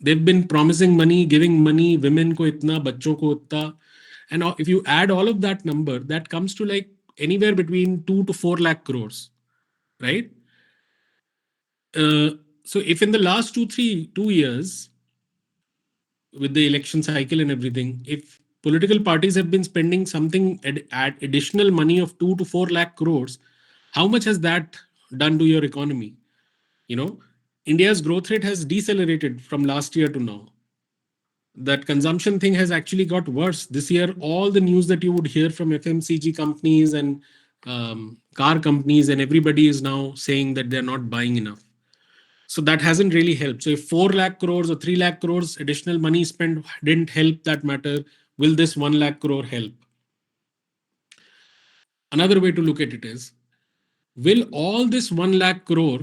They've been promising money, giving money, women ko itna, bachcho ko itna. And if you add all of that number, that comes to like anywhere between 2 to 4 lakh crores, right? So if in the last 2 years, with the election cycle and everything, if political parties have been spending something at additional money of 2 to 4 lakh crores, how much has that done to your economy? You know, India's growth rate has decelerated from last year to now. That consumption thing has actually got worse this year. All the news that you would hear from FMCG companies and car companies and everybody is now saying that they're not buying enough. So that hasn't really helped. So if 4 lakh crores or 3 lakh crores additional money spent didn't help that matter, will this 1 lakh crore help? Another way to look at it is, will all this 1 lakh crore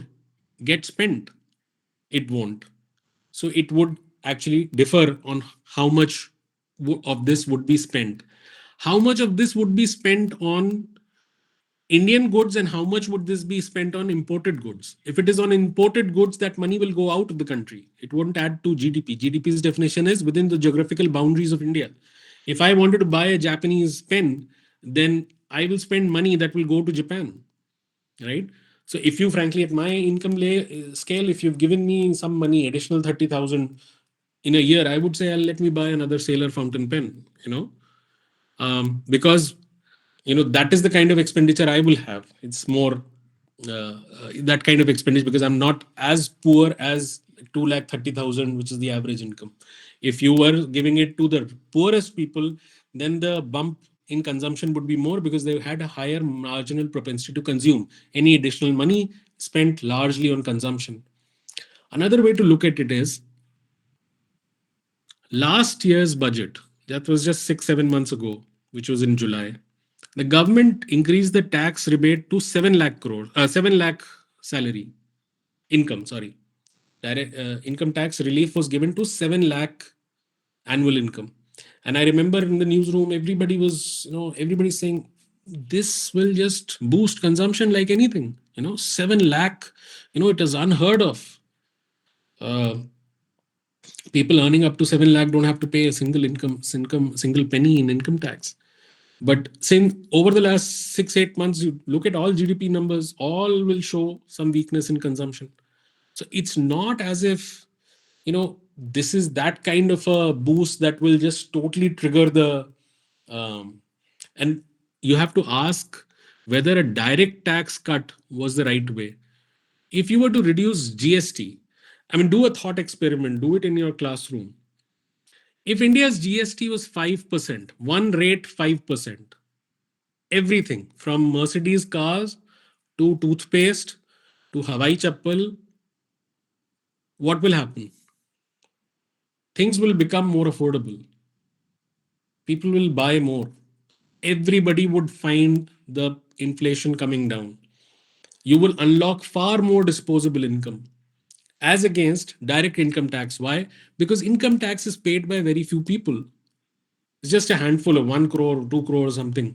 get spent? It won't. So it would actually differ on how much of this would be spent. How much of this would be spent on Indian goods and how much would this be spent on imported goods? If it is on imported goods, that money will go out of the country. It won't add to GDP. GDP's definition is within the geographical boundaries of India. If I wanted to buy a Japanese pen, then I will spend money that will go to Japan, right? So if you, frankly, at my income scale, if you've given me some money, additional 30,000 in a year, I would say, let me buy another Sailor fountain pen, because that is the kind of expenditure I will have. It's more that kind of expenditure because I'm not as poor as 2,30,000, which is the average income. If you were giving it to the poorest people, then the bump in consumption would be more because they had a higher marginal propensity to consume. Any additional money spent largely on consumption. Another way to look at it is last year's budget, that was just 6-7 months ago, which was in July. The government increased the tax rebate to 7 lakh crore, 7 lakh salary income, sorry. Direct income tax relief was given to 7 lakh annual income. And I remember in the newsroom, everybody saying, this will just boost consumption like anything. 7 lakh, it is unheard of. Uh, People earning up to 7 lakh don't have to pay a single penny in income tax. But since over the last 6-8 months, you look at all GDP numbers, all will show some weakness in consumption. So it's not as if This is that kind of a boost that will just totally trigger the and you have to ask whether a direct tax cut was the right way. If you were to reduce GST, I mean, do a thought experiment, do it in your classroom. If India's GST was 5%, one rate 5%, everything from Mercedes cars to toothpaste to Hawaii chappal, what will happen? Things will become more affordable. People will buy more. Everybody would find the inflation coming down. You will unlock far more disposable income as against direct income tax. Why? Because income tax is paid by very few people. It's just a handful of 1 crore, 2 crore, or something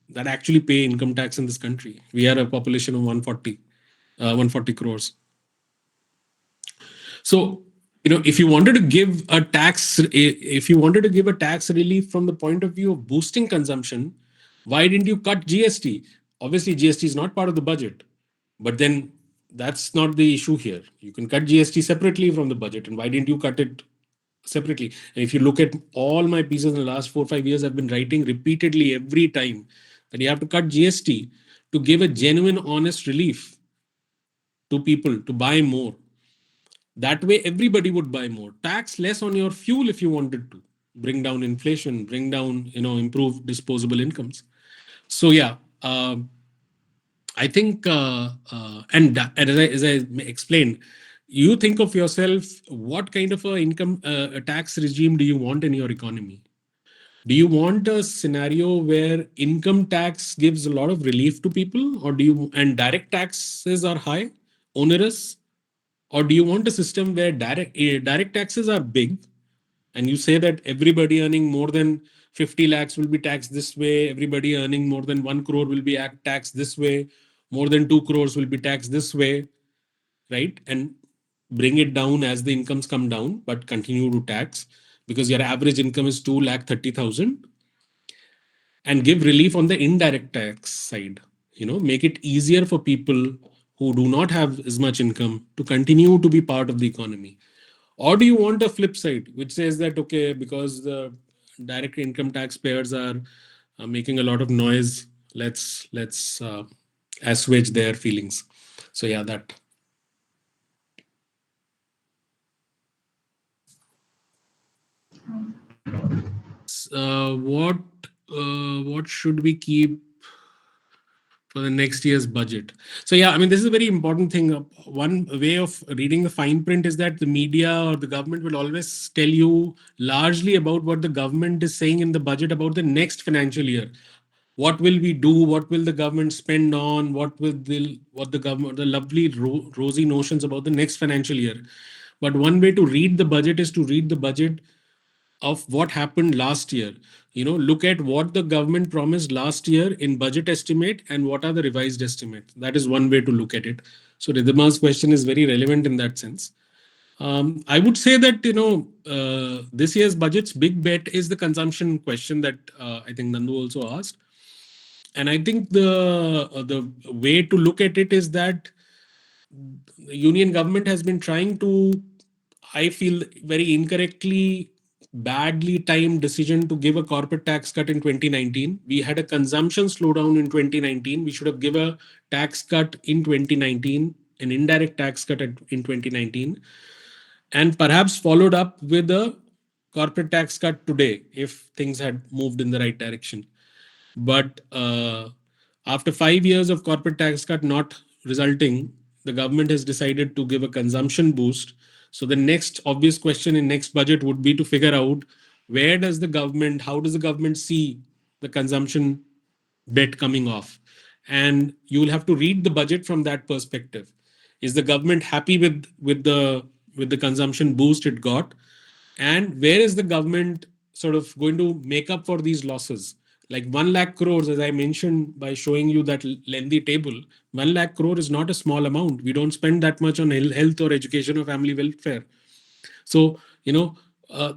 that actually pay income tax in this country. We are a population of 140 crores. So, if you wanted to give a tax, if you wanted to give a tax relief from the point of view of boosting consumption, why didn't you cut GST? Obviously, GST is not part of the budget, but then that's not the issue here. You can cut GST separately from the budget, and why didn't you cut it separately? And if you look at all my pieces in the last 4 or 5 years, I've been writing repeatedly every time that you have to cut GST to give a genuine, honest relief to people to buy more. That way, everybody would buy more. Tax less on your fuel if you wanted to. Bring down inflation, bring down, improve disposable incomes. So, yeah, I think, and as I explained, you think of yourself, what kind of a tax regime do you want in your economy? Do you want a scenario where income tax gives a lot of relief to people, or and direct taxes are high, onerous, or do you want a system where direct taxes are big, and you say that everybody earning more than 50 lakhs will be taxed this way, everybody earning more than 1 crore will be taxed this way, more than 2 crores will be taxed this way, right? And bring it down as the incomes come down, but continue to tax because your average income is 2 lakh 30,000, and give relief on the indirect tax side. Make it easier for people who do not have as much income to continue to be part of the economy. Or do you want a flip side which says that, okay, because the direct income taxpayers are making a lot of noise, let's assuage their feelings. So yeah, that. What should we keep for the next year's budget? So yeah, I mean, this is a very important thing. One way of reading the fine print is that the media or the government will always tell you largely about what the government is saying in the budget about the next financial year. What will we do? What will the government spend on? What the government, the lovely rosy notions about the next financial year. But one way to read the budget is to read the budget of what happened last year. Look at what the government promised last year in budget estimate and what are the revised estimates. That is one way to look at it. So Ridhima's question is very relevant in that sense. I would say that this year's budget's big bet is the consumption question that I think Nandu also asked, and I think the way to look at it is that the union government has been trying to, I feel, very incorrectly, badly timed decision to give a corporate tax cut in 2019. We had a consumption slowdown in 2019. We should have given a tax cut in 2019, an indirect tax cut in 2019, and perhaps followed up with a corporate tax cut today if things had moved in the right direction. But after 5 years of corporate tax cut not resulting, the government has decided to give a consumption boost. So the next obvious question in next budget would be to figure out how does the government see the consumption bet coming off? And you will have to read the budget from that perspective. Is the government happy with the consumption boost it got? And where is the government sort of going to make up for these losses? Like 1 lakh crores, as I mentioned by showing you that lengthy table, 1 lakh crore is not a small amount. We don't spend that much on health or education or family welfare. So,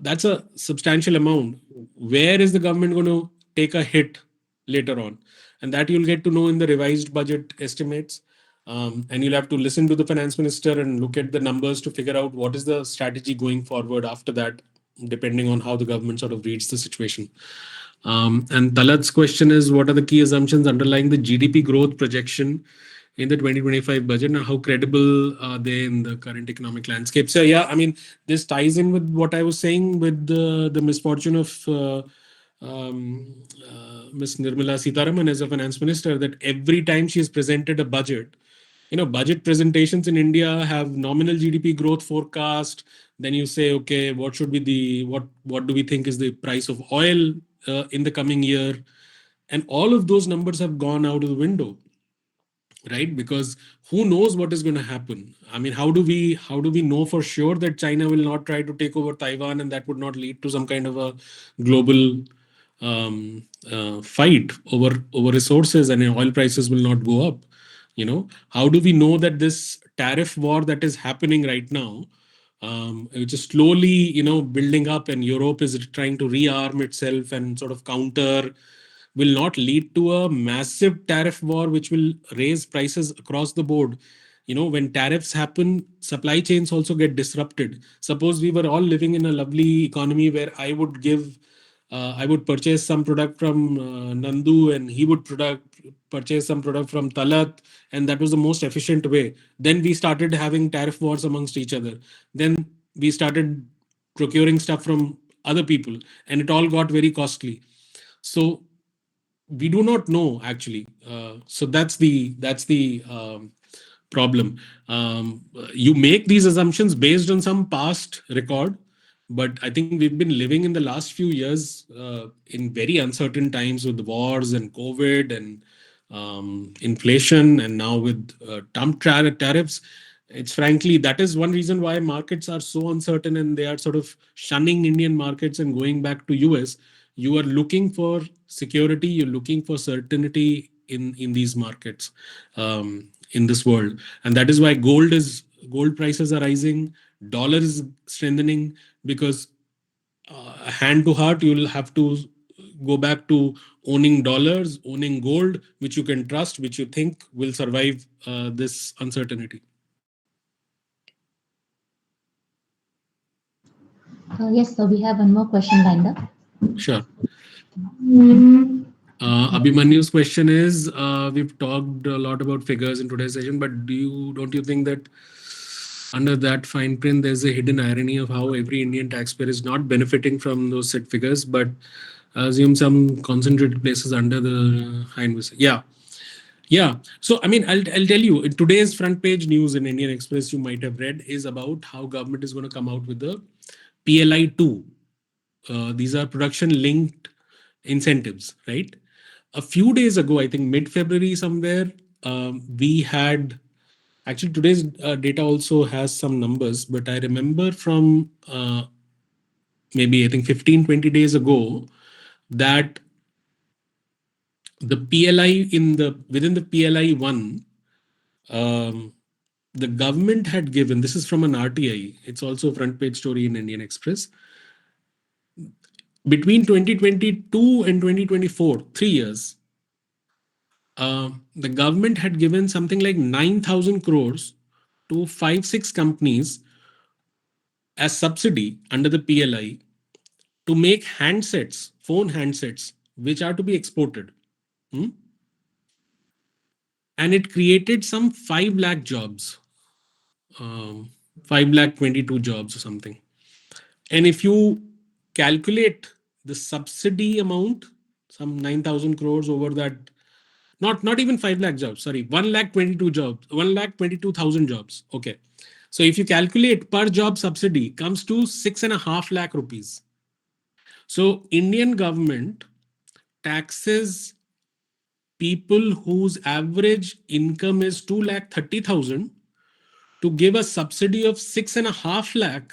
that's a substantial amount. Where is the government going to take a hit later on? And that you'll get to know in the revised budget estimates. And you'll have to listen to the finance minister and look at the numbers to figure out what is the strategy going forward after that, depending on how the government sort of reads the situation. And Talat's question is, what are the key assumptions underlying the GDP growth projection in the 2025 budget, and how credible are they in the current economic landscape? So yeah, I mean, this ties in with what I was saying with the misfortune of Ms. Nirmala Sitharaman as a finance minister, that every time she has presented a budget, budget presentations in India have nominal GDP growth forecast. Then you say, okay, what should be what do we think is the price of oil in the coming year? And all of those numbers have gone out of the window, right? Because who knows what is going to happen? I mean, how do we know for sure that China will not try to take over Taiwan, and that would not lead to some kind of a global fight over resources, and oil prices will not go up? How do we know that this tariff war that is happening right now, which is slowly building up, and Europe is trying to rearm itself and sort of counter, will not lead to a massive tariff war which will raise prices across the board? When tariffs happen, supply chains also get disrupted. Suppose we were all living in a lovely economy where I would purchase some product from Nandu, and he would purchase some product from Talat, and that was the most efficient way. Then we started having tariff wars amongst each other. Then we started procuring stuff from other people, and it all got very costly. So we do not know actually. So that's the problem. You make these assumptions based on some past record, but I think we've been living in the last few years in very uncertain times with wars and COVID and inflation, and now with Trump tariffs. It's frankly, that is one reason why markets are so uncertain, and they are sort of shunning Indian markets and going back to US. You are looking for security, you're looking for certainty in these markets, in this world. And that is why gold prices are rising, dollar is strengthening, because hand to heart, you'll have to go back to owning dollars, owning gold, which you can trust, which you think will survive this uncertainty. Yes, so we have one more question lined up. Sure. Abhimanyu's question is, we've talked a lot about figures in today's session, but don't you think that under that fine print, there's a hidden irony of how every Indian taxpayer is not benefiting from those set figures, but assume some concentrated places under the high investment? Yeah. Yeah. So, I mean, I'll tell you, in today's front page news in Indian Express, you might have read, is about how government is going to come out with the PLI 2. These are production linked incentives, right? A few days ago, I think mid February somewhere, we had actually today's data also has some numbers, but I remember from maybe I think 15, 20 days ago that the PLI within the PLI 1, um, the government had given, this is from an RTI, it's also a front page story in Indian Express, between 2022 and 2024, 3 years, the government had given something like 9,000 crores to 5, 6 companies as subsidy under the PLI to make handsets, phone handsets, which are to be exported. Hmm? And it created some 5 lakh jobs, um, 5 lakh 22 jobs or something. And if you calculate the subsidy amount, some 9,000 crores over that, not even 5 lakh jobs, sorry, 1 lakh 22 jobs, 1 lakh 22,000 jobs. Okay. So if you calculate per job subsidy comes to 6.5 lakh rupees. So Indian government taxes people whose average income is 2 lakh 30,000 to give a subsidy of 6.5 lakh,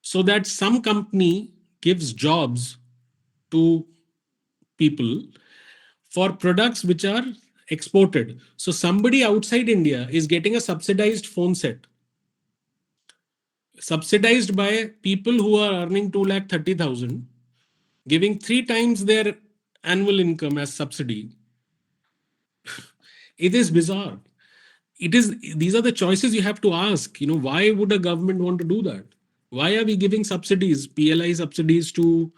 so that some company gives jobs to people for products which are exported. So somebody outside India is getting a subsidized phone set, subsidized by people who are earning 2 lakh 30,000, giving 3 times their annual income as subsidy. It is bizarre. it is, these are the choices you have to ask. Why would a government want to do that? Why are we giving subsidies, PLI subsidies, to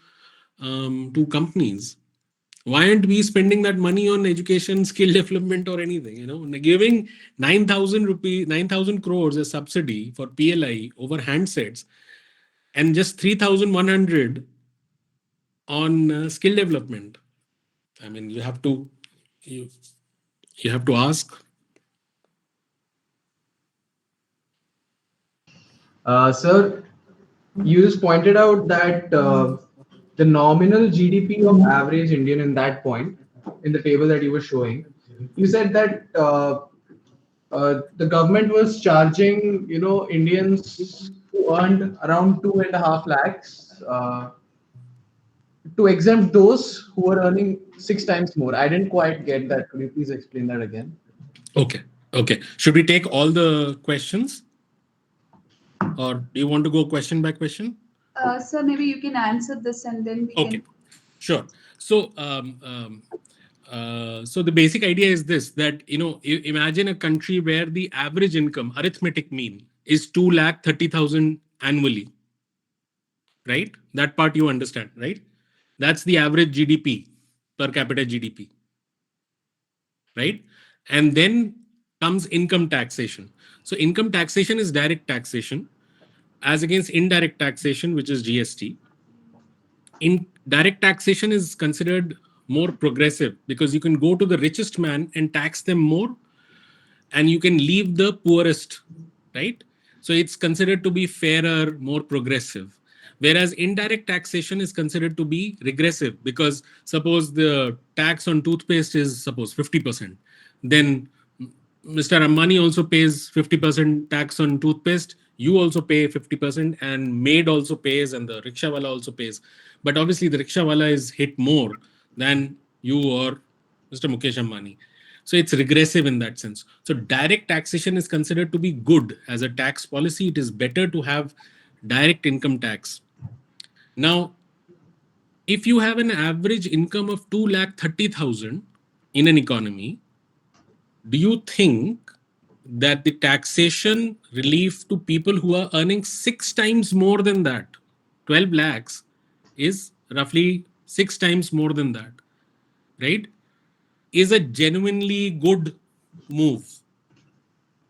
companies? Why aren't we spending that money on education, skill development, or anything? Giving 9,000 crores as subsidy for PLI over handsets, and just 3,100 on skill development. I mean, you, you have to ask. Sir, you just pointed out that the nominal GDP of average Indian in that point, in the table that you were showing, you said that the government was charging, Indians who earned around 2.5 lakhs to exempt those who were earning 6 times more. I didn't quite get that. Could you please explain that again? Okay. Okay. Should we take all the questions, or do you want to go question by question? Sir, maybe you can answer this and then we Okay. can. Sure. So the basic idea is this: that imagine a country where the average income, arithmetic mean, is 2,30,000 annually, right? That part you understand, right? That's the average GDP, per capita GDP, right? And then comes income taxation. So income taxation is direct taxation, as against indirect taxation, which is GST. In direct taxation is considered more progressive, because you can go to the richest man and tax them more, and you can leave the poorest, right? So it's considered to be fairer, more progressive. Whereas indirect taxation is considered to be regressive, because suppose the tax on toothpaste is, suppose, 50%, then Mr. Ambani also pays 50% tax on toothpaste. You also pay 50%, and maid also pays, and the rickshawala also pays. But obviously, the rickshawala is hit more than you or Mr. Mukesh Ambani. So it's regressive in that sense. So direct taxation is considered to be good as a tax policy. It is better to have direct income tax. Now, if you have an average income of 2,30,000 in an economy, do you think that the taxation relief to people who are earning 6 times more than that, 12 lakhs, is roughly 6 times more than that, right, is a genuinely good move?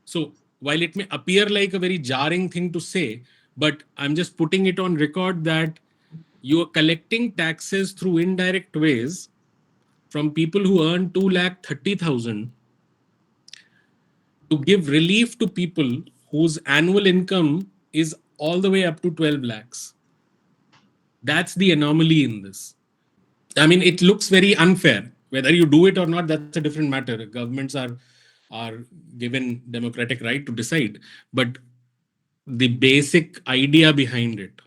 So while it may appear like a very jarring thing to say, but I'm just putting it on record that you are collecting taxes through indirect ways from people who earn 2,30,000 to give relief to people whose annual income is all the way up to 12 lakhs. That's the anomaly in this. I mean, it looks very unfair. Whether you do it or not, that's a different matter. Governments are given democratic right to decide. But the basic idea behind it,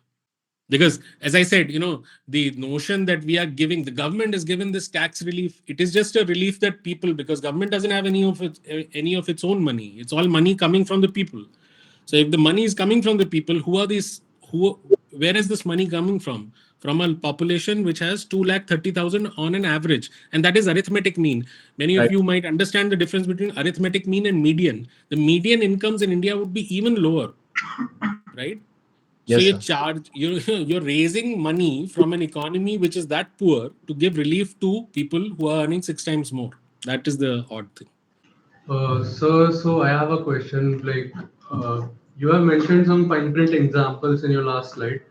because as I said, the notion that we are giving, the government is given this tax relief, it is just a relief that people, because government doesn't have any of its own money. It's all money coming from the people. So if the money is coming from the people, where is this money coming from a population which has 2,30,000 on an average, and that is arithmetic mean. Many of Right. you might understand the difference between arithmetic mean and median. The median incomes in India would be even lower, right? So Yes, you sir. charge you're raising money from an economy which is that poor to give relief to people who are earning 6 times more. That is the odd thing. Sir, so I have a question. You have mentioned some fine print examples in your last slide.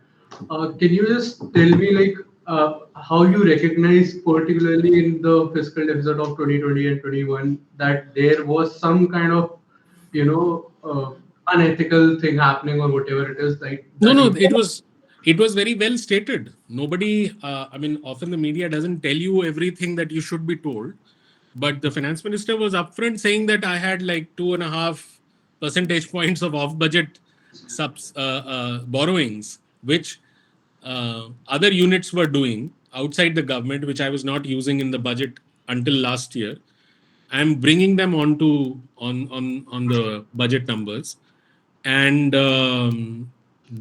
Can you just tell me, how you recognize, particularly in the fiscal deficit of 2020 and 21, that there was some kind of, unethical thing happening, or whatever it is, like No, that no, you. it was very well stated. Nobody, I mean, often the media doesn't tell you everything that you should be told, but the finance minister was upfront saying that I had like 2.5 percentage points of off-budget borrowings, which other units were doing outside the government, which I was not using in the budget until last year. I'm bringing them on the budget numbers, and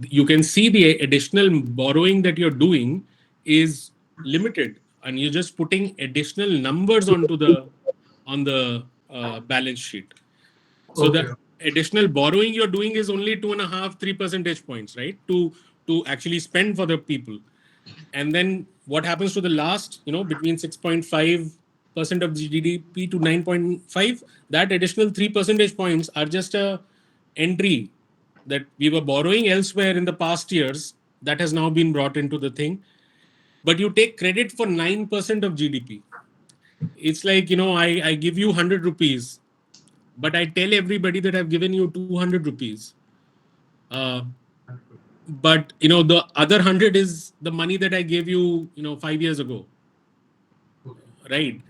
you can see the additional borrowing that you're doing is limited, and you're just putting additional numbers on the balance sheet. So Okay. the additional borrowing you're doing is only 2.5, 3 percentage points, right? To actually spend for the people. And then what happens to the last, between 6.5% of the GDP to 9.5, that additional 3 percentage points are just a entry that we were borrowing elsewhere in the past years that has now been brought into the thing. But you take credit for 9% of GDP. It's like, I give you 100 rupees, but I tell everybody that I've given you 200 rupees. Uh, but the other 100 is the money that I gave you 5 years ago, right?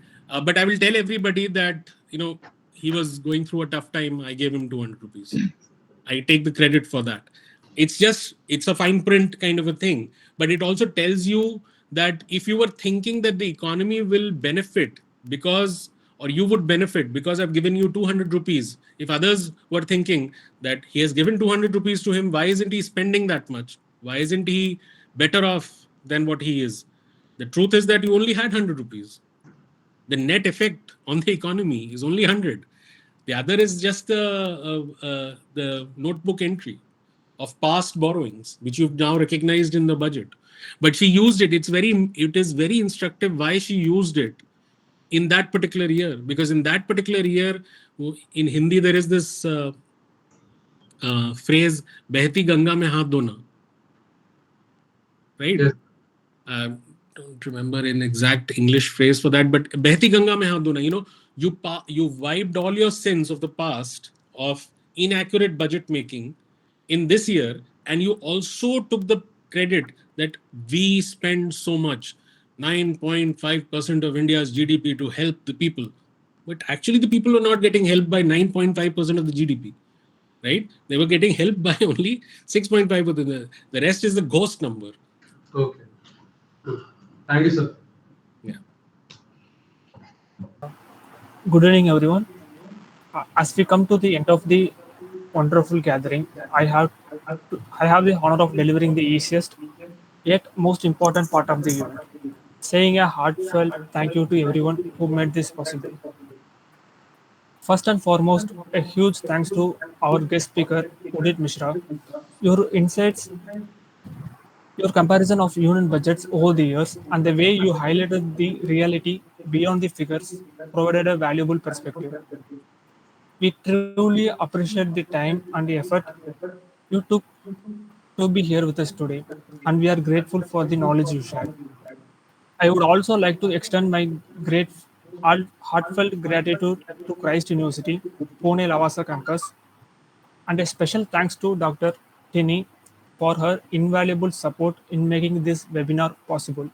But I will tell everybody that he was going through a tough time, I gave him 200 rupees. I take the credit for that. It's a fine print kind of a thing, but it also tells you that if you were thinking that the economy will benefit because, or you would benefit because I've given you 200 rupees, if others were thinking that he has given 200 rupees to him, why isn't he spending that much? Why isn't he better off than what he is? The truth is that you only had 100 rupees. The net effect on the economy is only 100. The other is just the notebook entry of past borrowings, which you've now recognized in the budget. But she used it. It is very instructive why she used it in that particular year. Because in that particular year, in Hindi, there is this phrase, "Behti Ganga mein haath dhona," right? Yes. Don't remember an exact English phrase for that, but Behti Ganga mein haath dhona, you wiped all your sins of the past of inaccurate budget making in this year, and you also took the credit that we spend so much, 9.5% of India's GDP to help the people. But actually, the people are not getting helped by 9.5% of the GDP, right? They were getting helped by only 6.5%. The rest is the ghost number. Okay. Good. Thank you, sir. Yeah. Good evening, everyone. As we come to the end of the wonderful gathering, I have the honor of delivering the easiest yet most important part of the event, saying a heartfelt thank you to everyone who made this possible. First and foremost, a huge thanks to our guest speaker, Udit Misra. Your insights, your comparison of union budgets over the years, and the way you highlighted the reality beyond the figures provided a valuable perspective. We truly appreciate the time and the effort you took to be here with us today, and we are grateful for the knowledge you shared. I would also like to extend my great heartfelt gratitude to Christ University, Pune Lavasa Campus, and a special thanks to Dr. Tini for her invaluable support in making this webinar possible.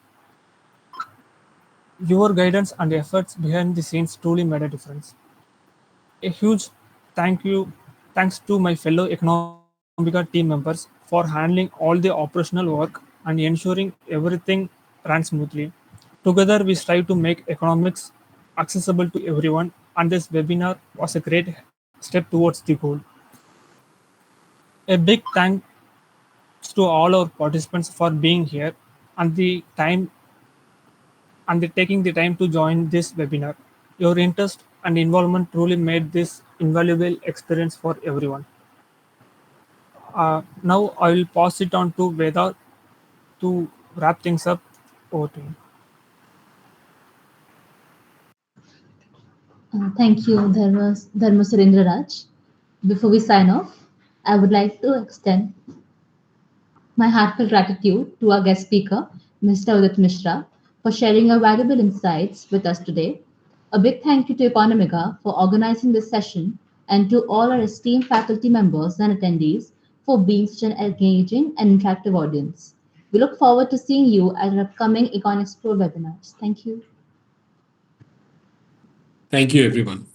Your guidance and efforts behind the scenes truly made a difference. A huge thank you, thanks to my fellow Economiga team members for handling all the operational work and ensuring everything ran smoothly. Together, we strive to make economics accessible to everyone, and this webinar was a great step towards the goal. A big thanks to all our participants for being here and the time and taking the time to join this webinar. Your interest and involvement truly made this invaluable experience for everyone. Now I will pass it on to Veda to wrap things up. Over to you. Thank you, Dharma Surendra Raj. Before we sign off, I would like to extend my heartfelt gratitude to our guest speaker, Mr. Udit Misra, for sharing your valuable insights with us today. A big thank you to Economiga for organizing this session and to all our esteemed faculty members and attendees for being such an engaging and interactive audience. We look forward to seeing you at our upcoming EconXplore webinars. Thank you. Thank you, everyone.